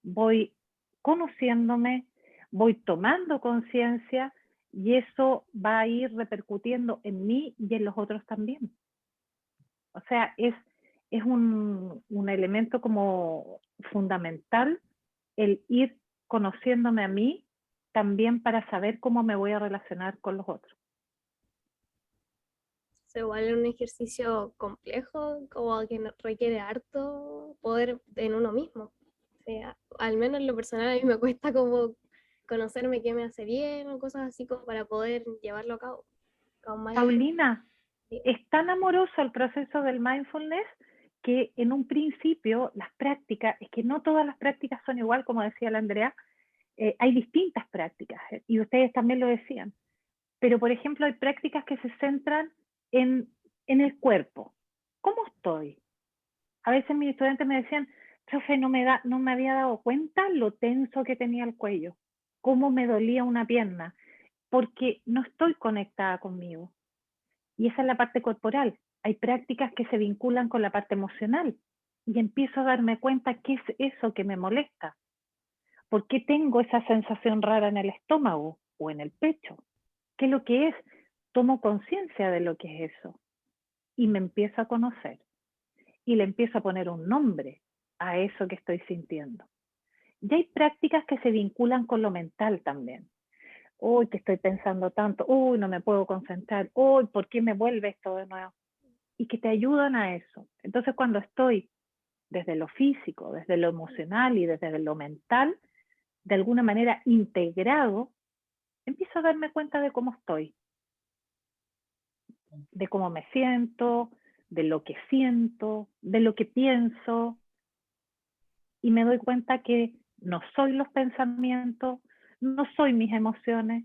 Speaker 3: voy conociéndome, voy tomando conciencia y eso va a ir repercutiendo en mí y en los otros también. O sea, es un elemento como fundamental el ir conociéndome a mí también para saber cómo me voy a relacionar con los otros.
Speaker 2: Es igual un ejercicio complejo, como que requiere harto poder en uno mismo. O sea, al menos en lo personal a mí me cuesta como conocerme qué me hace bien o cosas así como para poder llevarlo a cabo.
Speaker 3: Paulina, es tan amoroso el proceso del mindfulness que en un principio las prácticas, es que no todas las prácticas son igual, como decía la Andrea, hay distintas prácticas, y ustedes también lo decían, pero por ejemplo hay prácticas que se centran en el cuerpo. ¿Cómo estoy? A veces mis estudiantes me decían, profe, no me había dado cuenta lo tenso que tenía el cuello, cómo me dolía una pierna, porque no estoy conectada conmigo. Y esa es la parte corporal. Hay prácticas que se vinculan con la parte emocional y empiezo a darme cuenta qué es eso que me molesta. ¿Por qué tengo esa sensación rara en el estómago o en el pecho? ¿Qué es lo que es? Tomo conciencia de lo que es eso y me empiezo a conocer y le empiezo a poner un nombre a eso que estoy sintiendo. Y hay prácticas que se vinculan con lo mental también. Uy, que estoy pensando tanto, uy, no me puedo concentrar, uy, ¿por qué me vuelve esto de nuevo? Y que te ayudan a eso. Entonces, cuando estoy desde lo físico, desde lo emocional y desde lo mental, de alguna manera integrado, empiezo a darme cuenta de cómo estoy, de cómo me siento, de lo que siento, de lo que pienso, y me doy cuenta que no soy los pensamientos, no soy mis emociones,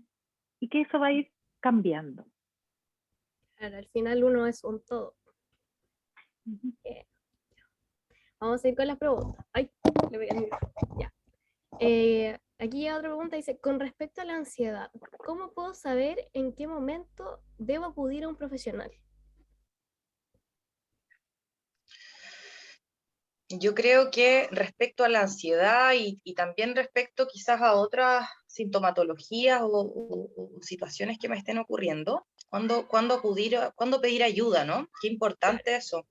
Speaker 3: y que eso va a ir cambiando.
Speaker 2: Claro, al final uno es un todo. Vamos a ir con las preguntas. Ay, le pegué al micrófono. Ya. Aquí llega otra pregunta, dice, con respecto a la ansiedad, ¿cómo puedo saber en qué momento debo acudir a un profesional?
Speaker 4: Yo creo que respecto a la ansiedad y también respecto quizás a otras sintomatologías o situaciones que me estén ocurriendo, cuando acudir, cuando pedir ayuda, ¿no? Qué importante eso.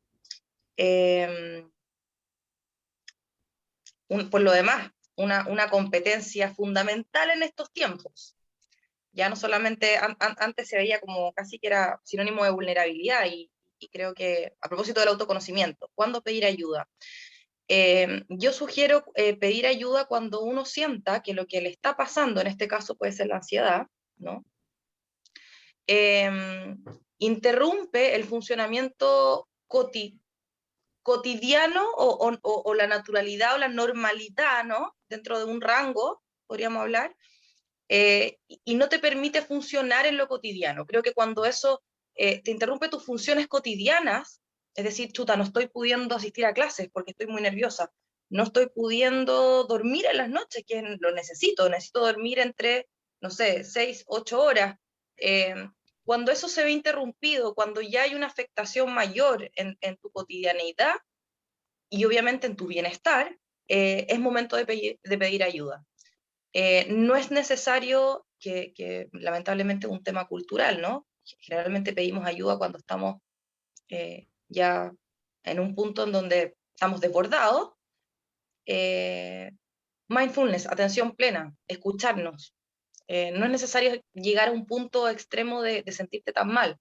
Speaker 4: Por lo demás, una competencia fundamental en estos tiempos. Ya no solamente, antes se veía como casi que era sinónimo de vulnerabilidad y creo que a propósito del autoconocimiento, ¿cuándo pedir ayuda? Yo sugiero pedir ayuda cuando uno sienta que lo que le está pasando, en este caso puede ser la ansiedad, ¿no? Interrumpe el funcionamiento cotidiano o la naturalidad o la normalidad, ¿no? Dentro de un rango, podríamos hablar, y no te permite funcionar en lo cotidiano. Creo que cuando eso te interrumpe tus funciones cotidianas, es decir, chuta, no estoy pudiendo asistir a clases porque estoy muy nerviosa, no estoy pudiendo dormir en las noches, que lo necesito dormir entre, no sé, 6, 8 horas. Cuando eso se ve interrumpido, cuando ya hay una afectación mayor en tu cotidianeidad y obviamente en tu bienestar, es momento de pedir ayuda. No es necesario que lamentablemente es un tema cultural, ¿no? Generalmente pedimos ayuda cuando estamos ya en un punto en donde estamos desbordados. Mindfulness, atención plena, escucharnos. No es necesario llegar a un punto extremo de sentirte tan mal,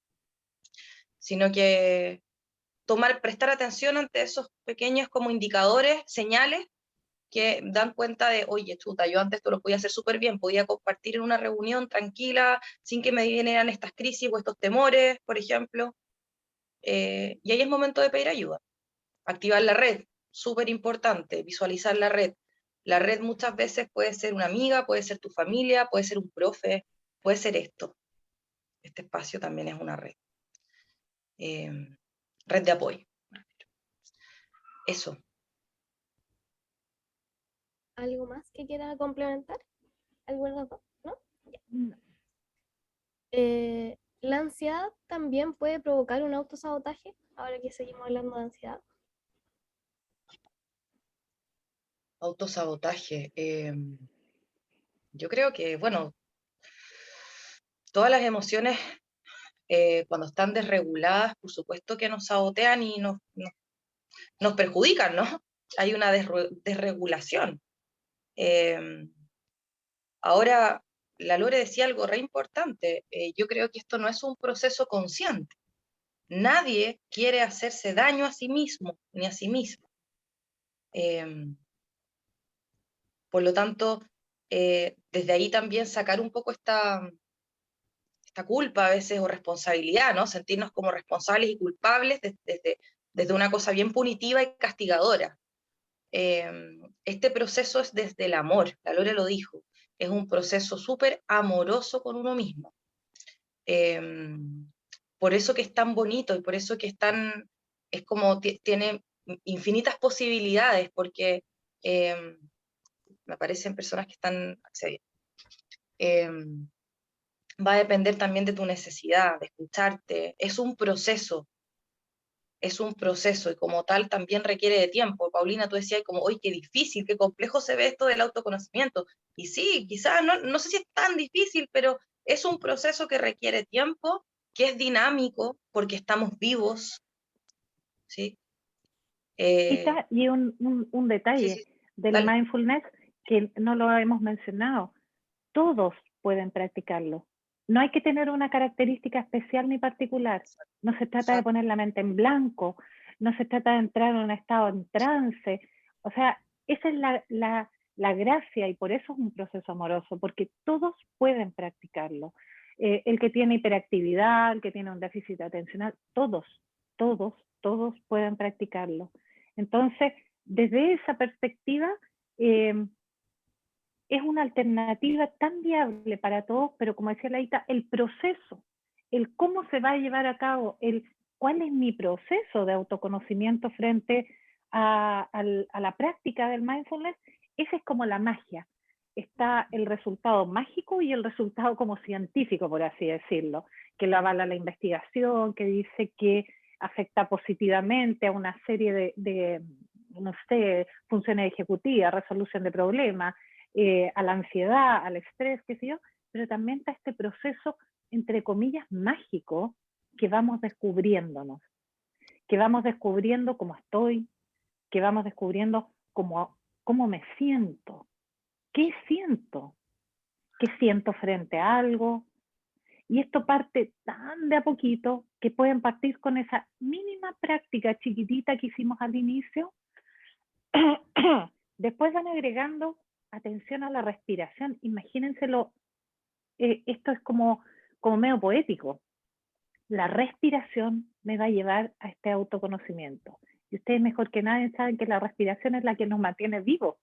Speaker 4: sino que prestar atención ante esos pequeños como indicadores, señales que dan cuenta de, oye, chuta, yo antes esto lo podía hacer súper bien, podía compartir en una reunión tranquila, sin que me vinieran estas crisis o estos temores, por ejemplo. Y ahí es momento de pedir ayuda. Activar la red, súper importante, visualizar la red. La red muchas veces puede ser una amiga, puede ser tu familia, puede ser un profe, puede ser esto. Este espacio también es una red. Red de apoyo. Eso.
Speaker 2: ¿Algo más que quiera complementar? ¿Alguna de las dos? ¿No? Ya. ¿La ansiedad también puede provocar un autosabotaje? Ahora que seguimos hablando de ansiedad.
Speaker 4: Autosabotaje. Yo creo que, bueno, todas las emociones cuando están desreguladas, por supuesto que nos sabotean y nos perjudican, ¿no? Hay una desregulación. Ahora, la Lore decía algo re importante. Yo creo que esto no es un proceso consciente. Nadie quiere hacerse daño a sí mismo ni a sí mismo. Por lo tanto, desde ahí también sacar un poco esta culpa a veces o responsabilidad, ¿no? Sentirnos como responsables y culpables desde una cosa bien punitiva y castigadora. Este proceso es desde el amor, la Lore lo dijo, es un proceso súper amoroso con uno mismo. Por eso que es tan bonito y por eso que es como tiene infinitas posibilidades, porque me aparecen personas que están accediendo. Va a depender también de tu necesidad, de escucharte. Es un proceso y como tal también requiere de tiempo. Paulina, tú decías como, oye, qué difícil, qué complejo se ve esto del autoconocimiento. Y sí, quizás, no sé si es tan difícil, pero es un proceso que requiere tiempo, que es dinámico, porque estamos vivos, ¿sí?
Speaker 3: Y un detalle
Speaker 4: Sí,
Speaker 3: del
Speaker 4: dale.
Speaker 3: mindfulness que no lo hemos mencionado. Todos pueden practicarlo. No hay que tener una característica especial ni particular. No se trata de poner la mente en blanco, no se trata de entrar en un estado en trance. O sea, esa es la gracia y por eso es un proceso amoroso, porque todos pueden practicarlo. El que tiene hiperactividad, el que tiene un déficit atencional, todos todos pueden practicarlo. Entonces, desde esa perspectiva, es una alternativa tan viable para todos, pero como decía Laita, el proceso, el cómo se va a llevar a cabo, el cuál es mi proceso de autoconocimiento frente a la práctica del mindfulness, esa es como la magia. Está el resultado mágico y el resultado como científico, por así decirlo, que lo avala la investigación, que dice que afecta positivamente a una serie de no sé, funciones ejecutivas, resolución de problemas, a la ansiedad, al estrés, qué sé yo, pero también está este proceso, entre comillas, mágico, que vamos descubriéndonos, que vamos descubriendo cómo estoy, que vamos descubriendo cómo me siento, qué siento frente a algo. Y esto parte tan de a poquito que pueden partir con esa mínima práctica chiquitita que hicimos al inicio. Después van agregando atención a la respiración. Imagínenselo, esto es como medio poético. La respiración me va a llevar a este autoconocimiento. Y ustedes mejor que nadie saben que la respiración es la que nos mantiene vivos.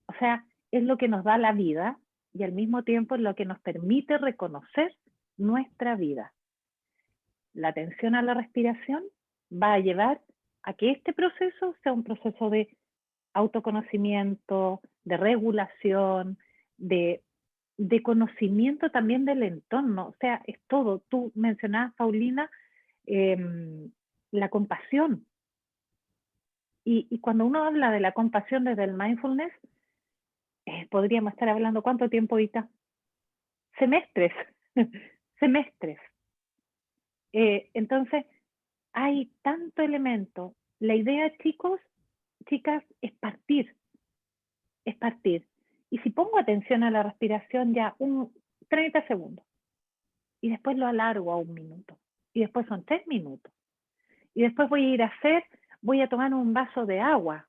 Speaker 3: O sea, es lo que nos da la vida y al mismo tiempo es lo que nos permite reconocer nuestra vida. La atención a la respiración va a llevar a que este proceso sea un proceso de autoconocimiento, de regulación, de conocimiento también del entorno. O sea, es todo. Tú mencionabas, Paulina, la compasión. Y cuando uno habla de la compasión desde el mindfulness, podríamos estar hablando, ¿cuánto tiempo, Ita? Semestres. Semestres. Entonces, hay tanto elemento. La idea, chicos, chicas, es partir. Es partir. Y si pongo atención a la respiración ya 30 segundos, y después lo alargo a 1 minuto, y después son 3 minutos, y después voy a tomar un vaso de agua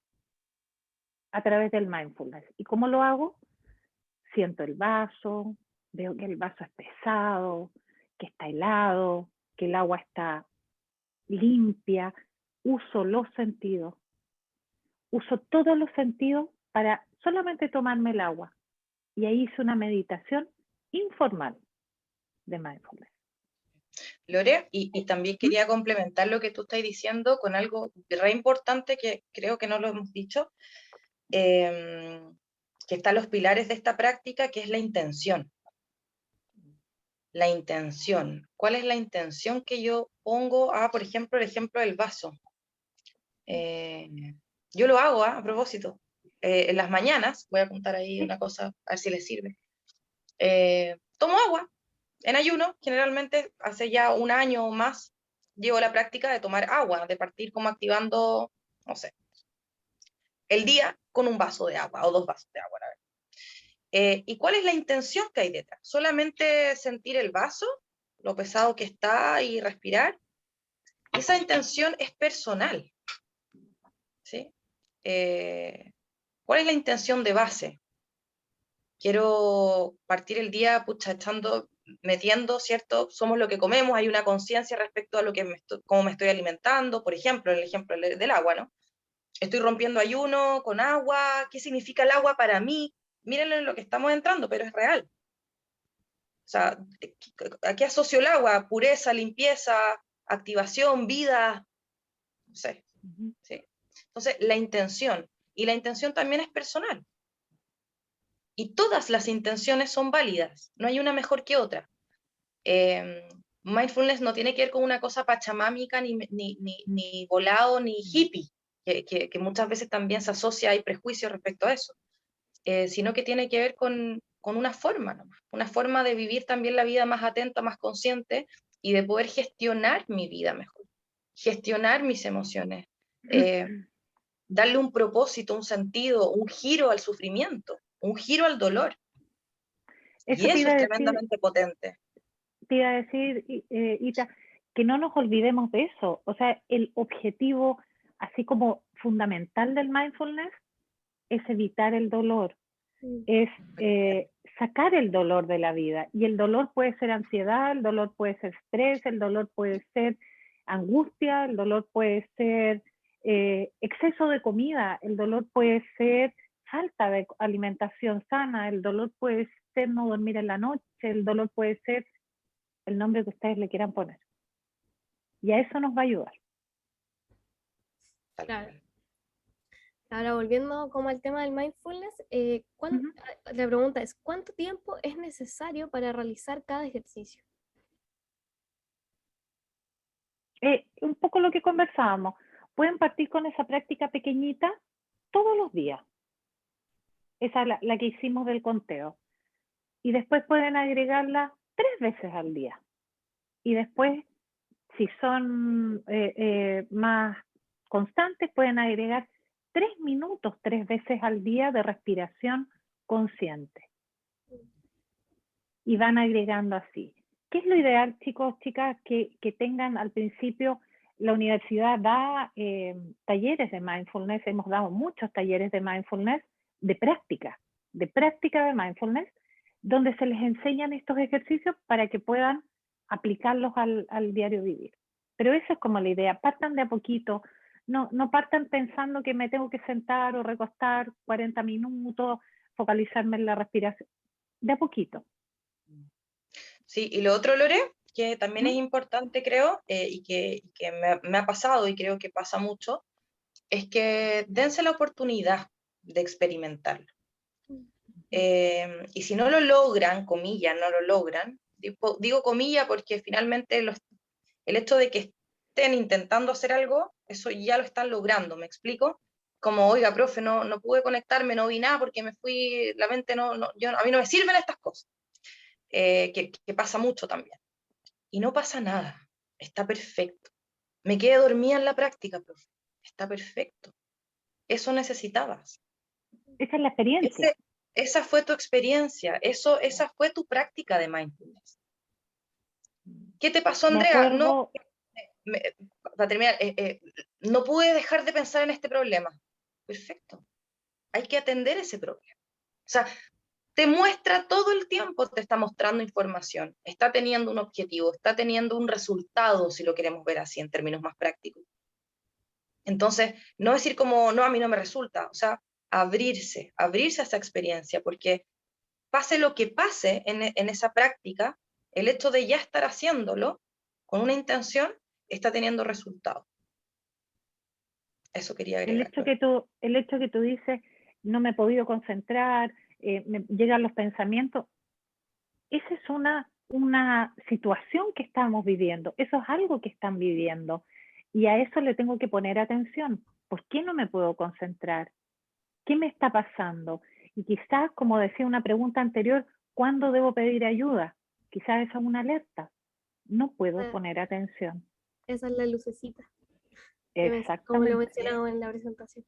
Speaker 3: a través del mindfulness. ¿Y cómo lo hago? Siento el vaso, veo que el vaso es pesado, que está helado, que el agua está limpia. Uso los sentidos. Uso todos los sentidos para solamente tomarme el agua. Y ahí hice una meditación informal de mindfulness.
Speaker 4: Lore, y también quería complementar lo que tú estás diciendo con algo re importante que creo que no lo hemos dicho, que están los pilares de esta práctica, que es la intención. La intención. ¿Cuál es la intención que yo pongo por ejemplo, el ejemplo del vaso? Yo lo hago, a propósito. En las mañanas, voy a contar ahí una cosa, a ver si les sirve. Tomo agua en ayuno, generalmente hace ya 1 año o más, llevo la práctica de tomar agua, de partir como activando, no sé, el día con un vaso de agua o 2 vasos de agua, la verdad. ¿Y cuál es la intención que hay detrás? ¿Solamente sentir el vaso, lo pesado que está y respirar? Esa intención es personal, ¿sí? ¿Cuál es la intención de base? Quiero partir el día, metiendo, ¿cierto? Somos lo que comemos, hay una conciencia respecto a lo que cómo me estoy alimentando, por ejemplo, el ejemplo del agua, ¿no? Estoy rompiendo ayuno con agua, ¿qué significa el agua para mí? Mírenlo en lo que estamos entrando, pero es real. O sea, ¿a qué asocio el agua? Pureza, limpieza, activación, vida, no sé. ¿Sí? Entonces, la intención, y la intención también es personal. Y todas las intenciones son válidas, no hay una mejor que otra. Mindfulness no tiene que ver con una cosa pachamámica, ni volado, ni hippie, que muchas veces también se asocia, hay prejuicios respecto a eso, sino que tiene que ver con una forma, ¿no? Una forma de vivir también la vida más atenta, más consciente, y de poder gestionar mi vida mejor, gestionar mis emociones, darle un propósito, un sentido, un giro al sufrimiento, un giro al dolor. Y eso es tremendamente potente.
Speaker 3: Te iba a decir, Ita, que no nos olvidemos de eso. O sea, el objetivo, así como fundamental del mindfulness, es evitar el dolor, es sacar el dolor de la vida. Y el dolor puede ser ansiedad, el dolor puede ser estrés, el dolor puede ser angustia, el dolor puede ser exceso de comida, el dolor puede ser falta de alimentación sana, el dolor puede ser no dormir en la noche, el dolor puede ser el nombre que ustedes le quieran poner. Y a eso nos va a ayudar.
Speaker 2: Claro. Ahora, volviendo como al tema del mindfulness, la pregunta es, ¿cuánto tiempo es necesario para realizar cada ejercicio?
Speaker 3: Un poco lo que conversábamos. Pueden partir con esa práctica pequeñita todos los días. Esa es la que hicimos del conteo. Y después pueden agregarla 3 veces al día. Y después, si son más constantes, pueden agregar 3 minutos 3 veces al día de respiración consciente. Y van agregando así. ¿Qué es lo ideal, chicos, chicas? Que tengan al principio, la universidad da talleres de mindfulness, hemos dado muchos talleres de mindfulness, de práctica de mindfulness, donde se les enseñan estos ejercicios para que puedan aplicarlos al diario vivir. Pero eso es como la idea, partan de a poquito, no partan pensando que me tengo que sentar o recostar 40 minutos, focalizarme en la respiración, de a poquito.
Speaker 4: Sí, y lo otro, Lore, que también es importante, creo, y que me ha pasado y creo que pasa mucho, es que dense la oportunidad de experimentarlo. Y si no lo logran, comillas, no lo logran, digo comillas porque finalmente el hecho de que estén intentando hacer algo, eso ya lo están logrando, ¿me explico? Como, oiga, profe, no pude conectarme, no vi nada porque me fui, la mente a mí no me sirven estas cosas. Que pasa mucho también. Y no pasa nada, está perfecto. Me quedé dormida en la práctica, profe. Está perfecto. Eso necesitabas.
Speaker 3: Esa es la experiencia.
Speaker 4: Esa fue tu experiencia, esa fue tu práctica de mindfulness. ¿Qué te pasó, Andrea? No, para terminar, no pude dejar de pensar en este problema. Perfecto. Hay que atender ese problema. O sea, te muestra todo el tiempo, te está mostrando información, está teniendo un objetivo, está teniendo un resultado, si lo queremos ver así en términos más prácticos. Entonces, no decir como, no, a mí no me resulta, o sea, abrirse a esa experiencia, porque pase lo que pase en esa práctica, el hecho de ya estar haciéndolo con una intención está teniendo resultados. Eso quería agregar.
Speaker 3: El hecho que tú dices, no me he podido concentrar, me llegan los pensamientos, esa es una situación que estamos viviendo, eso es algo que están viviendo, y a eso le tengo que poner atención. ¿Por qué no me puedo concentrar? ¿Qué me está pasando? Y quizás, como decía una pregunta anterior, ¿cuándo debo pedir ayuda? Quizás esa es una alerta. No puedo poner atención.
Speaker 2: Esa es la lucecita.
Speaker 3: Exactamente.
Speaker 2: Como lo mencionamos en la presentación.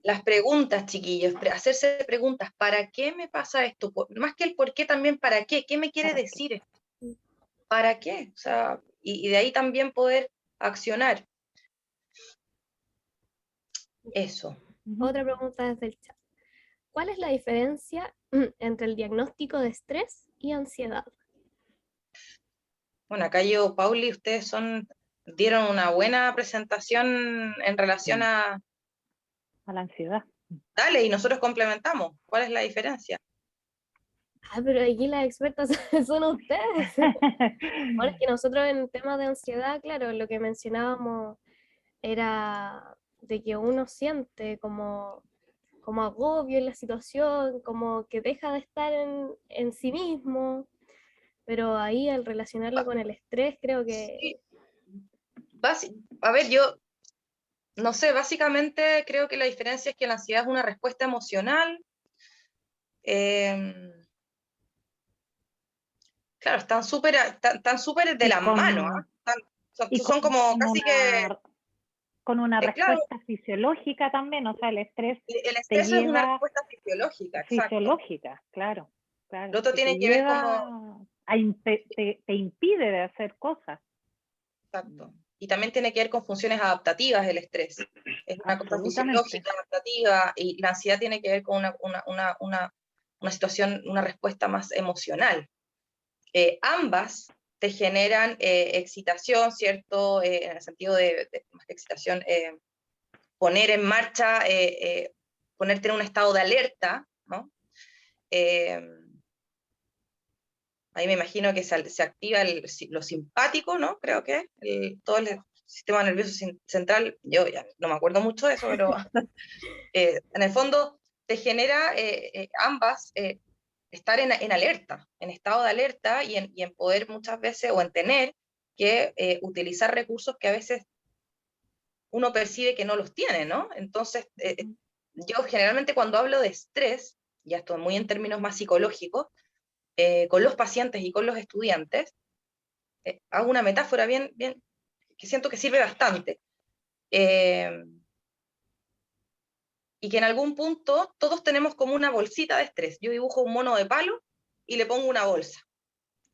Speaker 4: Las preguntas, chiquillos, hacerse preguntas, ¿para qué me pasa esto? Más que el por qué, también ¿para qué? ¿Qué me quiere decir esto? ¿Para qué? O sea, y de ahí también poder accionar. Eso.
Speaker 2: Otra pregunta desde el chat. ¿Cuál es la diferencia entre el diagnóstico de estrés y ansiedad?
Speaker 4: Bueno, acá yo, Pauli, ustedes dieron una buena presentación en relación a
Speaker 3: la ansiedad.
Speaker 4: Dale, y nosotros complementamos. ¿Cuál es la diferencia?
Speaker 2: Pero aquí las expertas son ustedes. Bueno, es que nosotros en temas de ansiedad, claro, lo que mencionábamos era de que uno siente como agobio en la situación, como que deja de estar en sí mismo, pero ahí al relacionarlo con el estrés creo que...
Speaker 4: Sí. A ver, yo no sé, básicamente creo que la diferencia es que la ansiedad es una respuesta emocional. Claro, están súper de la mano. Son como casi que...
Speaker 3: Con una respuesta fisiológica también, o sea, el estrés
Speaker 4: es una respuesta fisiológica,
Speaker 3: fisiológica, claro.
Speaker 4: Lo otro tiene que ver como...
Speaker 3: te impide de hacer cosas.
Speaker 4: Exacto. Y también tiene que ver con funciones adaptativas el estrés. Es una cosa fisiológica, adaptativa, y la ansiedad tiene que ver con una situación, una respuesta más emocional. Ambas te generan excitación, ¿cierto? En el sentido de más que excitación, poner en marcha, ponerte en un estado de alerta, ¿no? Ahí me imagino que se activa lo simpático, ¿no? Creo que todo el sistema nervioso central, yo ya no me acuerdo mucho de eso, pero en el fondo te genera ambas estar en alerta, en estado de alerta y en poder muchas veces, o en tener que utilizar recursos que a veces uno percibe que no los tiene, ¿no? Entonces, yo generalmente cuando hablo de estrés, ya esto muy en términos más psicológicos, con los pacientes y con los estudiantes, hago una metáfora bien, que siento que sirve bastante. Y que en algún punto todos tenemos como una bolsita de estrés. Yo dibujo un mono de palo y le pongo una bolsa,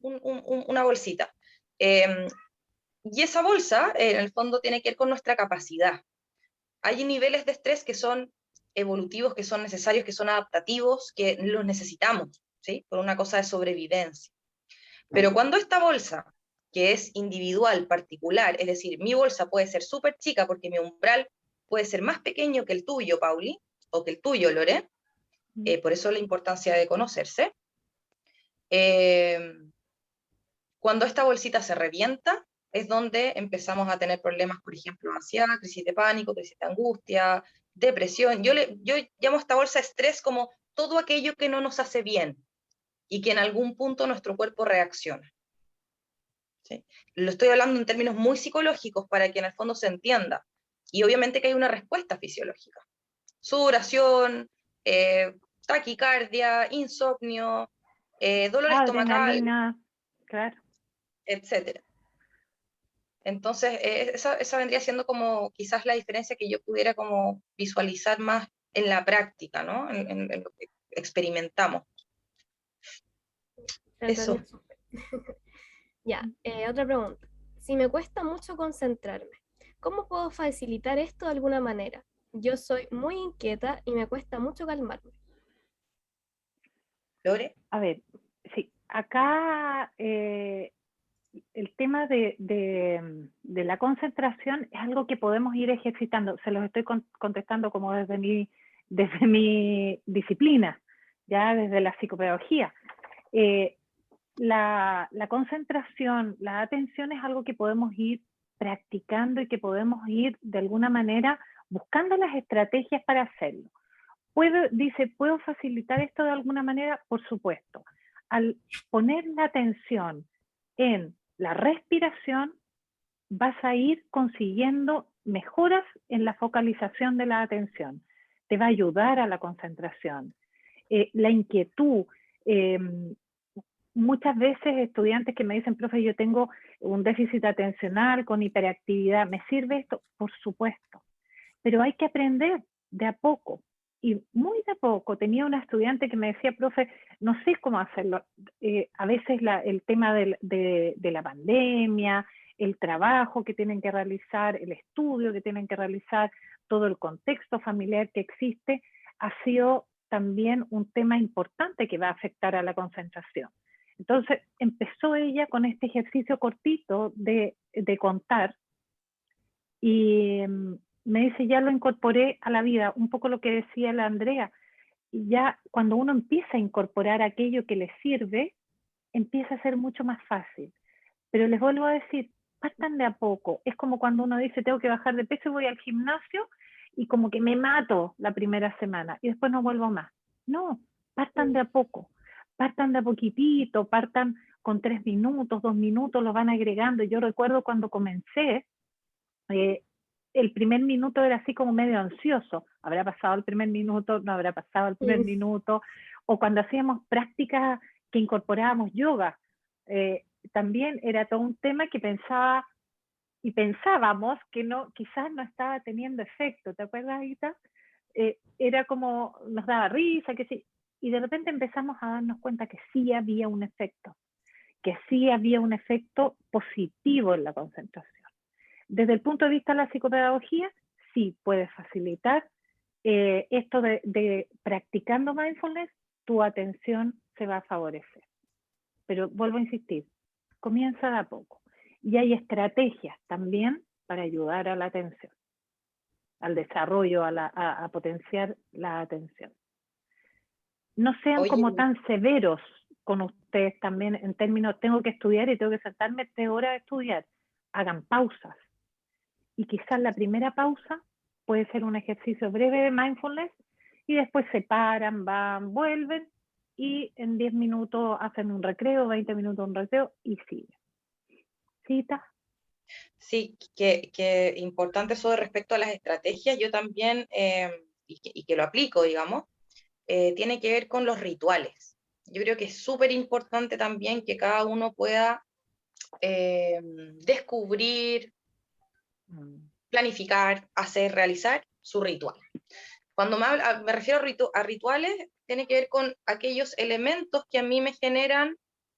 Speaker 4: una bolsita. Y esa bolsa, en el fondo, tiene que ver con nuestra capacidad. Hay niveles de estrés que son evolutivos, que son necesarios, que son adaptativos, que los necesitamos, ¿sí? Por una cosa de sobrevivencia. Pero cuando esta bolsa, que es individual, particular, es decir, mi bolsa puede ser súper chica porque mi umbral puede ser más pequeño que el tuyo, Pauli, o que el tuyo, Lore, por eso la importancia de conocerse. Cuando esta bolsita se revienta, es donde empezamos a tener problemas, por ejemplo, ansiedad, crisis de pánico, crisis de angustia, depresión. Yo llamo a esta bolsa estrés como todo aquello que no nos hace bien y que en algún punto nuestro cuerpo reacciona. ¿Sí? Lo estoy hablando en términos muy psicológicos para que en el fondo se entienda. Y obviamente que hay una respuesta fisiológica. Sudoración, taquicardia, insomnio, dolor estomacal,
Speaker 3: Adrenalina, claro.
Speaker 4: etc. Entonces, esa vendría siendo como quizás la diferencia que yo pudiera como visualizar más en la práctica, ¿no? En lo que experimentamos. Eso.
Speaker 2: Ya, otra pregunta. Si me cuesta mucho concentrarme, ¿cómo puedo facilitar esto de alguna manera? Yo soy muy inquieta y me cuesta mucho calmarme.
Speaker 4: ¿Lore?
Speaker 3: A ver, sí, acá el tema de la concentración es algo que podemos ir ejercitando. Se los estoy contestando como desde mi disciplina, ya desde la psicopedagogía. La concentración, la atención es algo que podemos ir practicando y que podemos ir de alguna manera buscando las estrategias para hacerlo. ¿Puedo facilitar esto de alguna manera? Por supuesto. Al poner la atención en la respiración, vas a ir consiguiendo mejoras en la focalización de la atención. Te va a ayudar a la concentración. La inquietud. Muchas veces estudiantes que me dicen, profe, yo tengo un déficit atencional con hiperactividad, ¿me sirve esto? Por supuesto. Pero hay que aprender de a poco. Y muy de a poco. Tenía una estudiante que me decía, profe, no sé cómo hacerlo. A veces el tema de la pandemia, el trabajo que tienen que realizar, el estudio que tienen que realizar, todo el contexto familiar que existe, ha sido también un tema importante que va a afectar a la concentración. Entonces empezó ella con este ejercicio cortito de contar y me dice, ya lo incorporé a la vida, un poco lo que decía la Andrea, y ya cuando uno empieza a incorporar aquello que le sirve, empieza a ser mucho más fácil. Pero les vuelvo a decir, partan de a poco. Es como cuando uno dice, tengo que bajar de peso y voy al gimnasio y como que me mato la primera semana y después no vuelvo más. No, partan de a poco. Partan de a poquitito, partan con 3 minutos, 2 minutos, lo van agregando. Yo recuerdo cuando comencé, el primer minuto era así como medio ansioso. ¿Habrá pasado el primer minuto? ¿No habrá pasado el primer minuto? O cuando hacíamos prácticas que incorporábamos yoga, también era todo un tema que pensaba y pensábamos que no, quizás no estaba teniendo efecto. ¿Te acuerdas, Rita? Era como, nos daba risa, que sí. Y de repente empezamos a darnos cuenta que sí había un efecto positivo en la concentración. Desde el punto de vista de la psicopedagogía, sí puede facilitar esto de practicando mindfulness, tu atención se va a favorecer. Pero vuelvo a insistir, comienza de a poco. Y hay estrategias también para ayudar a la atención, al desarrollo, a potenciar la atención. No sean
Speaker 4: Oye,
Speaker 3: como tan severos con ustedes también en términos, tengo que estudiar y tengo que sentarme 3 horas a estudiar. Hagan pausas. Y quizás la primera pausa puede ser un ejercicio breve de mindfulness y después se paran, van, vuelven y en 10 minutos hacen un recreo, 20 minutos un recreo y siguen. ¿Cita?
Speaker 4: sí, que importante eso de respecto a las estrategias, yo también, y que lo aplico, digamos, tiene que ver con los rituales. Yo creo que es súper importante también que cada uno pueda descubrir, planificar, hacer, realizar su ritual. Cuando me refiero a rituales, tiene que ver con aquellos elementos que a mí me generan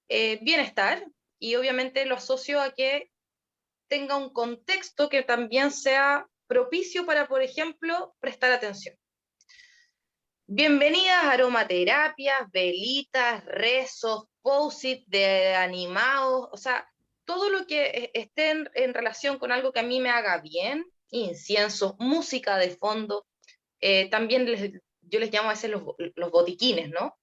Speaker 4: bienestar, y obviamente lo asocio a que tenga un contexto que también sea propicio para, por ejemplo, prestar atención. Bienvenidas a aromaterapias, velitas, rezos, post-it de animados, o sea, todo lo que esté en relación con algo que a mí me haga bien, inciensos, música de fondo, también yo les llamo a veces los botiquines, ¿no?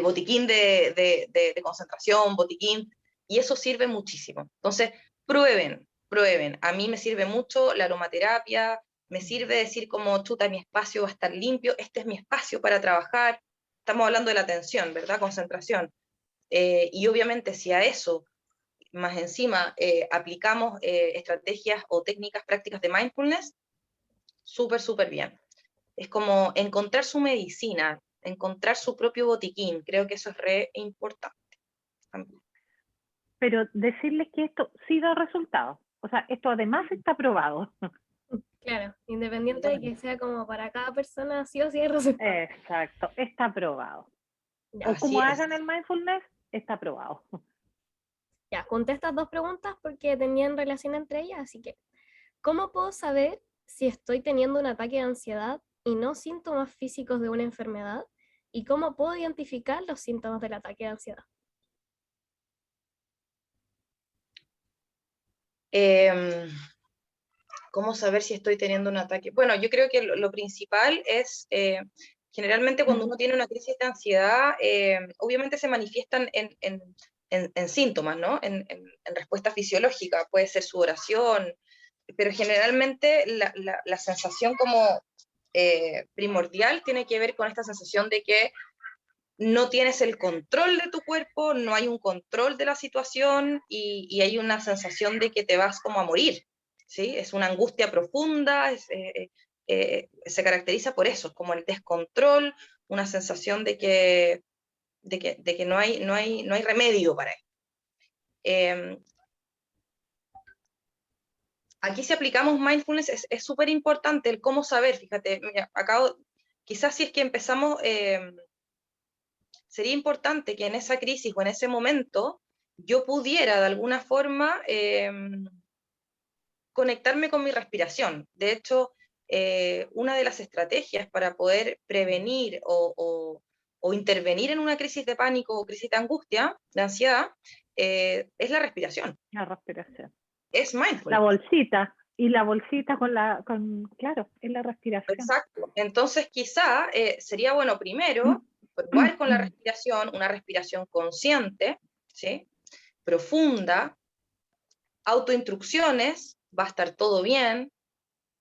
Speaker 4: Botiquín de concentración, botiquín, y eso sirve muchísimo. Entonces, prueben, prueben. A mí me sirve mucho la aromaterapia, me sirve decir como, chuta, mi espacio va a estar limpio, este es mi espacio para trabajar. Estamos hablando de la atención, ¿verdad? Concentración. Y obviamente si a eso, más encima, aplicamos estrategias o técnicas prácticas de mindfulness, súper, súper bien. Es como encontrar su medicina, encontrar su propio botiquín. Creo que eso es re importante también.
Speaker 3: Pero decirles que esto sí da resultados. O sea, esto además está probado.
Speaker 2: Claro, independiente de que sea como para cada persona, sí o sí hay resultado.
Speaker 3: Exacto, está probado.
Speaker 2: Ya,
Speaker 3: O como
Speaker 4: Así es.
Speaker 3: hagan el mindfulness, está probado.
Speaker 2: ya, junté estas dos preguntas porque tenían relación entre ellas, así que, ¿cómo puedo saber si estoy teniendo un ataque de ansiedad y no síntomas físicos de una enfermedad? ¿Y cómo puedo identificar los síntomas del ataque de ansiedad?
Speaker 4: ¿Cómo saber si estoy teniendo un ataque? Bueno, yo creo que lo principal es, generalmente cuando uno tiene una crisis de ansiedad, obviamente se manifiestan en síntomas, ¿no? En respuesta fisiológica, puede ser sudoración, pero generalmente la sensación como primordial tiene que ver con esta sensación de que no tienes el control de tu cuerpo, no hay un control de la situación y hay una sensación de que te vas como a morir, ¿sí? Es una angustia profunda, se caracteriza por eso, como el descontrol, una sensación de que no hay remedio para esto. Aquí si aplicamos mindfulness es súper importante el cómo saber, fíjate, mira, acá quizás si es que empezamos... sería importante que en esa crisis o en ese momento yo pudiera de alguna forma conectarme con mi respiración. De hecho, una de las estrategias para poder prevenir o intervenir en una crisis de pánico o crisis de angustia, de ansiedad, es la respiración.
Speaker 3: La respiración.
Speaker 4: Es mindfulness.
Speaker 3: La bolsita. Y la bolsita claro, es la respiración.
Speaker 4: Exacto. Entonces, quizá sería bueno primero probar con la respiración, una respiración consciente, ¿sí? Profunda, autoinstrucciones, va a estar todo bien,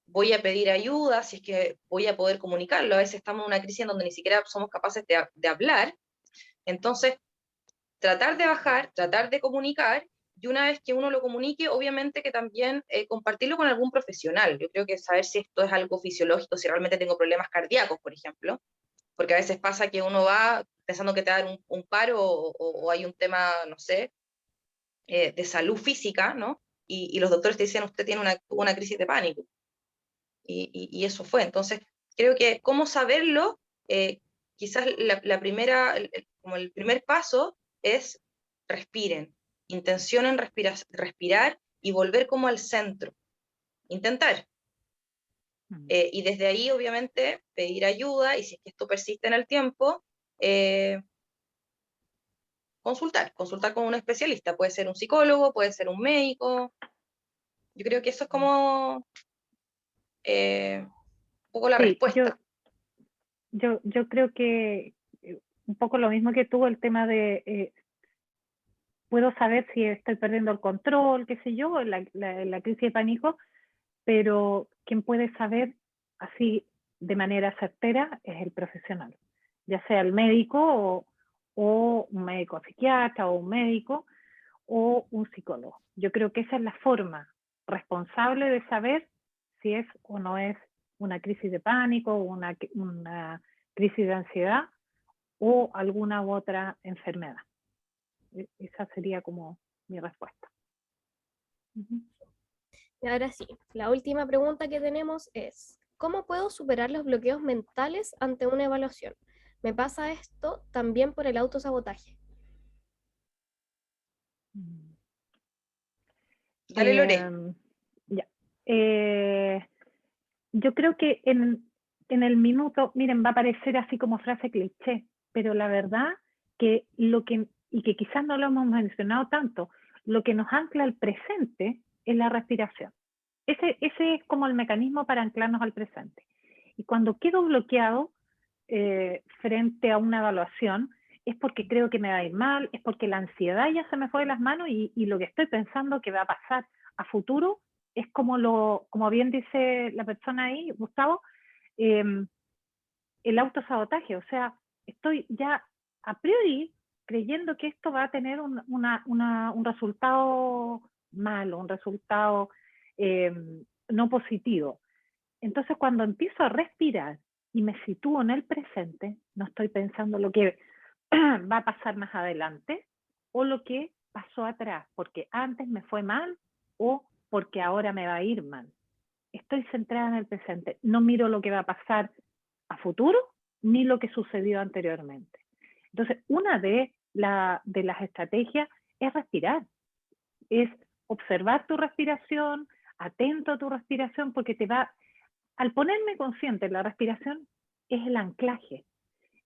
Speaker 4: voy a pedir ayuda si es que voy a poder comunicarlo. A veces estamos en una crisis en donde ni siquiera somos capaces de hablar. Entonces, tratar de bajar, tratar de comunicar, y una vez que uno lo comunique, obviamente que también compartirlo con algún profesional. Yo creo que saber si esto es algo fisiológico, si realmente tengo problemas cardíacos, por ejemplo, porque a veces pasa que uno va pensando que te da un paro o hay un tema, no sé, de salud física, ¿no? Y los doctores te dicen, usted tiene una crisis de pánico. Y eso fue. Entonces, creo que cómo saberlo, quizás la primera, como el primer paso es respiren, intencionen respirar y volver como al centro. Intentar. Y desde ahí, obviamente, pedir ayuda, y si es que esto persiste en el tiempo, consultar con un especialista, puede ser un psicólogo, puede ser un médico. Yo creo que eso es como un poco la
Speaker 3: Sí,
Speaker 4: respuesta.
Speaker 3: yo creo que un poco lo mismo que tú, el tema de puedo saber si estoy perdiendo el control, qué sé yo, la crisis de pánico, pero quien puede saber así de manera certera es el profesional, ya sea el médico o un médico psiquiatra o un médico o un psicólogo. Yo creo que esa es la forma responsable de saber si es o no es una crisis de pánico, una crisis de ansiedad o alguna u otra enfermedad. Esa sería como mi respuesta.
Speaker 2: Y ahora sí, la última pregunta que tenemos es, ¿cómo puedo superar los bloqueos mentales ante una evaluación? Me pasa esto también por el autosabotaje.
Speaker 4: Dale, Lore.
Speaker 3: Ya. Yo creo que en el minuto, miren, va a parecer así como frase cliché, pero la verdad que y que quizás no lo hemos mencionado tanto, lo que nos ancla al presente es la respiración. Ese es como el mecanismo para anclarnos al presente. Y cuando quedo bloqueado frente a una evaluación, es porque creo que me va a ir mal, es porque la ansiedad ya se me fue de las manos y lo que estoy pensando que va a pasar a futuro es como bien dice la persona ahí, Gustavo, el autosabotaje. O sea, estoy ya a priori creyendo que esto va a tener un resultado malo, un resultado no positivo. Entonces, cuando empiezo a respirar y me sitúo en el presente, no estoy pensando lo que va a pasar más adelante o lo que pasó atrás, porque antes me fue mal o porque ahora me va a ir mal. Estoy centrada en el presente, no miro lo que va a pasar a futuro ni lo que sucedió anteriormente. Entonces, una de las estrategias es respirar, es observar tu respiración, atento a tu respiración, porque al ponerme consciente en la respiración, es el anclaje.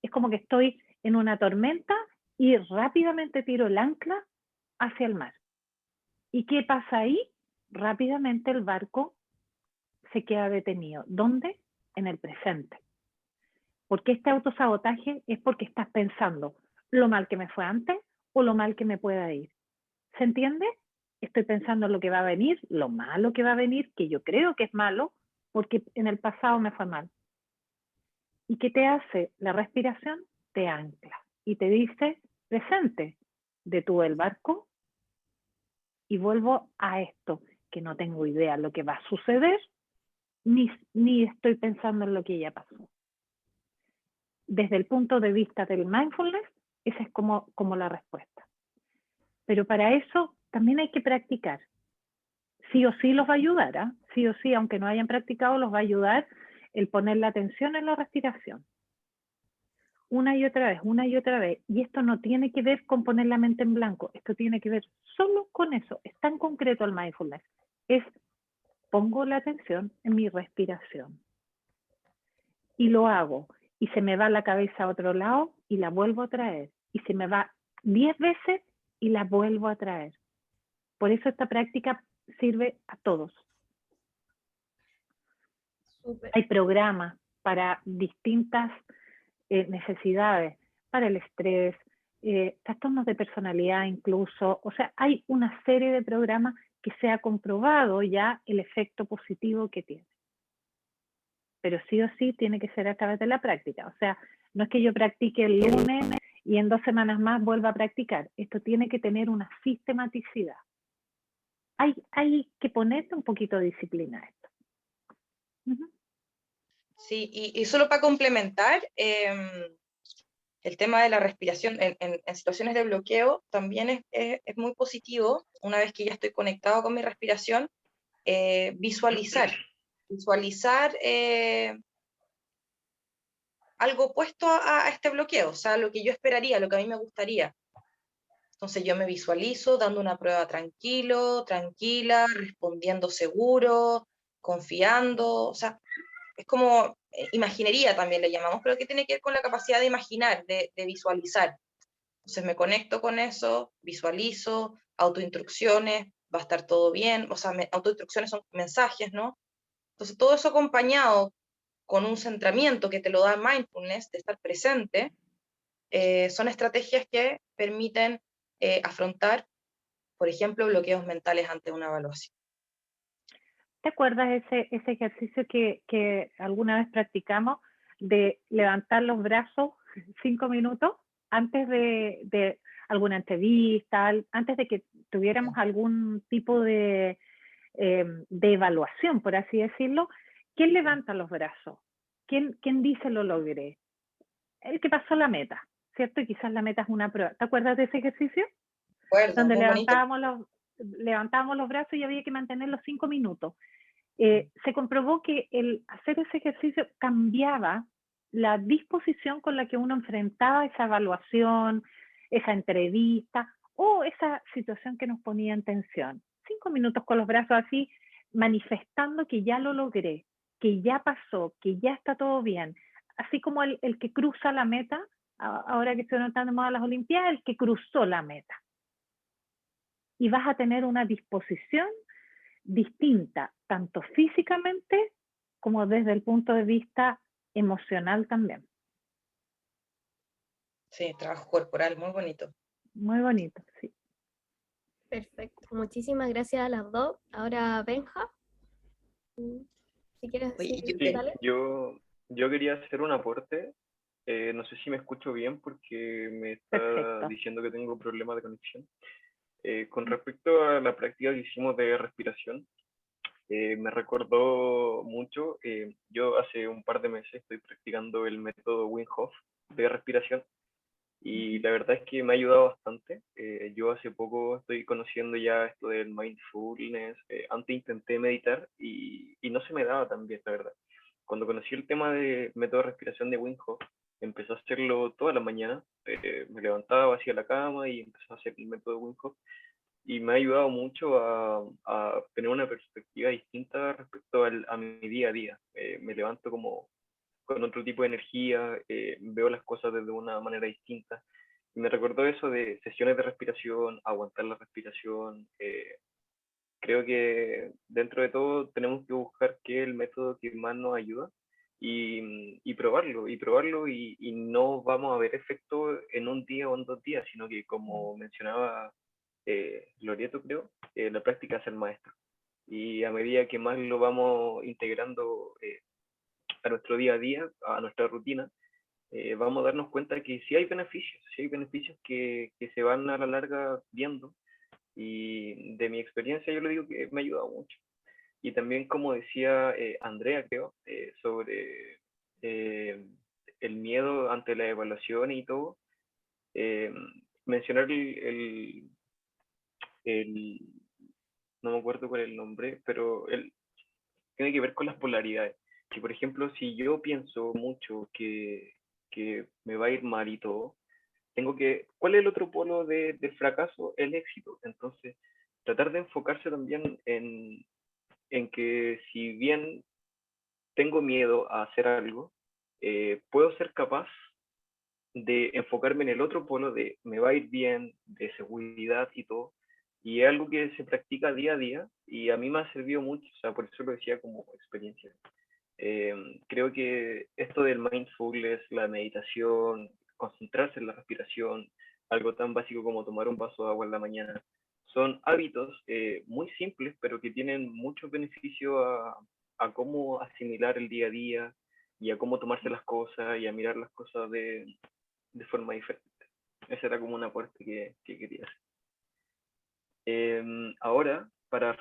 Speaker 3: Es como que estoy en una tormenta y rápidamente tiro el ancla hacia el mar. ¿Y qué pasa ahí? Rápidamente el barco se queda detenido. ¿Dónde? En el presente. Porque este autosabotaje es porque estás pensando lo mal que me fue antes o lo mal que me pueda ir. ¿Se entiende? Estoy pensando en lo que va a venir, lo malo que va a venir, que yo creo que es malo, porque en el pasado me fue mal. ¿Y qué te hace la respiración? Te ancla y te dice, presente, detuve el barco y vuelvo a esto, que no tengo idea de lo que va a suceder, ni estoy pensando en lo que ya pasó. Desde el punto de vista del mindfulness, esa es como la respuesta. Pero para eso también hay que practicar. Sí o sí los va a ayudar, ¿eh? Sí o sí, aunque no hayan practicado, los va a ayudar el poner la atención en la respiración. Una y otra vez, una y otra vez. Y esto no tiene que ver con poner la mente en blanco, esto tiene que ver solo con eso. Es tan concreto el mindfulness. Es pongo la atención en mi respiración. Y lo hago. Y se me va la cabeza a otro lado y la vuelvo a traer. Y se me va 10 veces y la vuelvo a traer. Por eso esta práctica sirve a todos.
Speaker 2: Súper.
Speaker 3: Hay programas para distintas necesidades, para el estrés, trastornos de personalidad incluso. O sea, hay una serie de programas que se ha comprobado ya el efecto positivo que tiene. Pero sí o sí tiene que ser a través de la práctica. O sea, no es que yo practique el lunes y en 2 semanas más vuelva a practicar. Esto tiene que tener una sistematicidad. Hay que ponerle un poquito de disciplina a esto.
Speaker 4: Sí, y solo para complementar, el tema de la respiración en situaciones de bloqueo también es muy positivo, una vez que ya estoy conectado con mi respiración, visualizar algo opuesto a este bloqueo, o sea, lo que yo esperaría, lo que a mí me gustaría. Entonces yo me visualizo dando una prueba tranquilo, tranquila, respondiendo seguro, confiando, o sea, es como imaginería también le llamamos, pero que tiene que ver con la capacidad de imaginar, de visualizar. Entonces me conecto con eso, visualizo, autoinstrucciones, va a estar todo bien, o sea, autoinstrucciones son mensajes, ¿no? Entonces todo eso acompañado con un centramiento que te lo da mindfulness, de estar presente, son estrategias que permiten afrontar, por ejemplo, bloqueos mentales ante una evaluación.
Speaker 3: ¿Te acuerdas ese ejercicio que alguna vez practicamos de levantar los brazos 5 minutos antes de alguna entrevista, antes de que tuviéramos algún tipo de evaluación, por así decirlo? ¿Quién levanta los brazos? ¿Quién dice lo logré? El que pasó la meta, ¿cierto? Y quizás la meta es una prueba. ¿Te acuerdas de ese ejercicio? Donde
Speaker 4: muy bonito.
Speaker 3: levantábamos los brazos y había que mantenerlos 5 minutos. Se comprobó que el hacer ese ejercicio cambiaba la disposición con la que uno enfrentaba esa evaluación, esa entrevista o esa situación que nos ponía en tensión. 5 minutos con los brazos así, manifestando que ya lo logré, que ya pasó, que ya está todo bien. Así como el que cruza la meta, ahora que estoy notando más a las Olimpiadas, el que cruzó la meta. Y vas a tener una disposición distinta, tanto físicamente como desde el punto de vista emocional también.
Speaker 4: Sí, trabajo corporal, muy bonito.
Speaker 3: Muy bonito, sí.
Speaker 2: Perfecto. Muchísimas gracias a las dos. Ahora, Benja, si quieres
Speaker 4: Oye,
Speaker 2: decir,
Speaker 1: Sí,
Speaker 2: dale.
Speaker 1: yo quería hacer un aporte. No sé si me escucho bien porque me está
Speaker 3: Perfecto.
Speaker 1: diciendo que tengo problemas de conexión. Con respecto a la práctica que hicimos de respiración, me recordó mucho. Yo hace un par de meses estoy practicando el método Wim Hof de respiración y la verdad es que me ha ayudado bastante. Yo hace poco estoy conociendo ya esto del mindfulness. Antes intenté meditar y no se me daba tan bien, la verdad. Cuando conocí el tema de método de respiración de Wim Hof, empecé a hacerlo toda la mañana. Me levantaba hacia la cama y empecé a hacer el método Wim Hof y me ha ayudado mucho a tener una perspectiva distinta respecto a mi día a día. Me levanto como con otro tipo de energía, veo las cosas desde una manera distinta. Y me recordó eso de sesiones de respiración, aguantar la respiración. Creo que dentro de todo tenemos que buscar qué es el método que más nos ayuda y probarlo, y no vamos a ver efecto en un día o en 2 días, sino que como mencionaba Loreto, creo, la práctica es el maestro. Y a medida que más lo vamos integrando a nuestro día a día, a nuestra rutina, vamos a darnos cuenta que sí hay beneficios que se van a la larga viendo. Y de mi experiencia yo le digo que me ha ayudado mucho. Y también como decía Andrea, creo, sobre el miedo ante la evaluación y todo, eh, mencionar el, no me acuerdo cuál es el nombre, pero tiene que ver con las polaridades. Que por ejemplo, si yo pienso mucho que me va a ir mal y todo, ¿cuál es el otro polo del fracaso? El éxito. Entonces, tratar de enfocarse también en que si bien tengo miedo a hacer algo, puedo ser capaz de enfocarme en el otro polo de me va a ir bien, de seguridad y todo. Y es algo que se practica día a día y a mí me ha servido mucho, o sea, por eso lo decía como experiencia. Creo que esto del mindfulness, la meditación, concentrarse en la respiración, algo tan básico como tomar un vaso de agua en la mañana, son hábitos muy simples, pero que tienen mucho beneficio a cómo asimilar el día a día y a cómo tomarse las cosas y a mirar las cosas de forma diferente. Ese era como un aporte que quería hacer. Ahora, para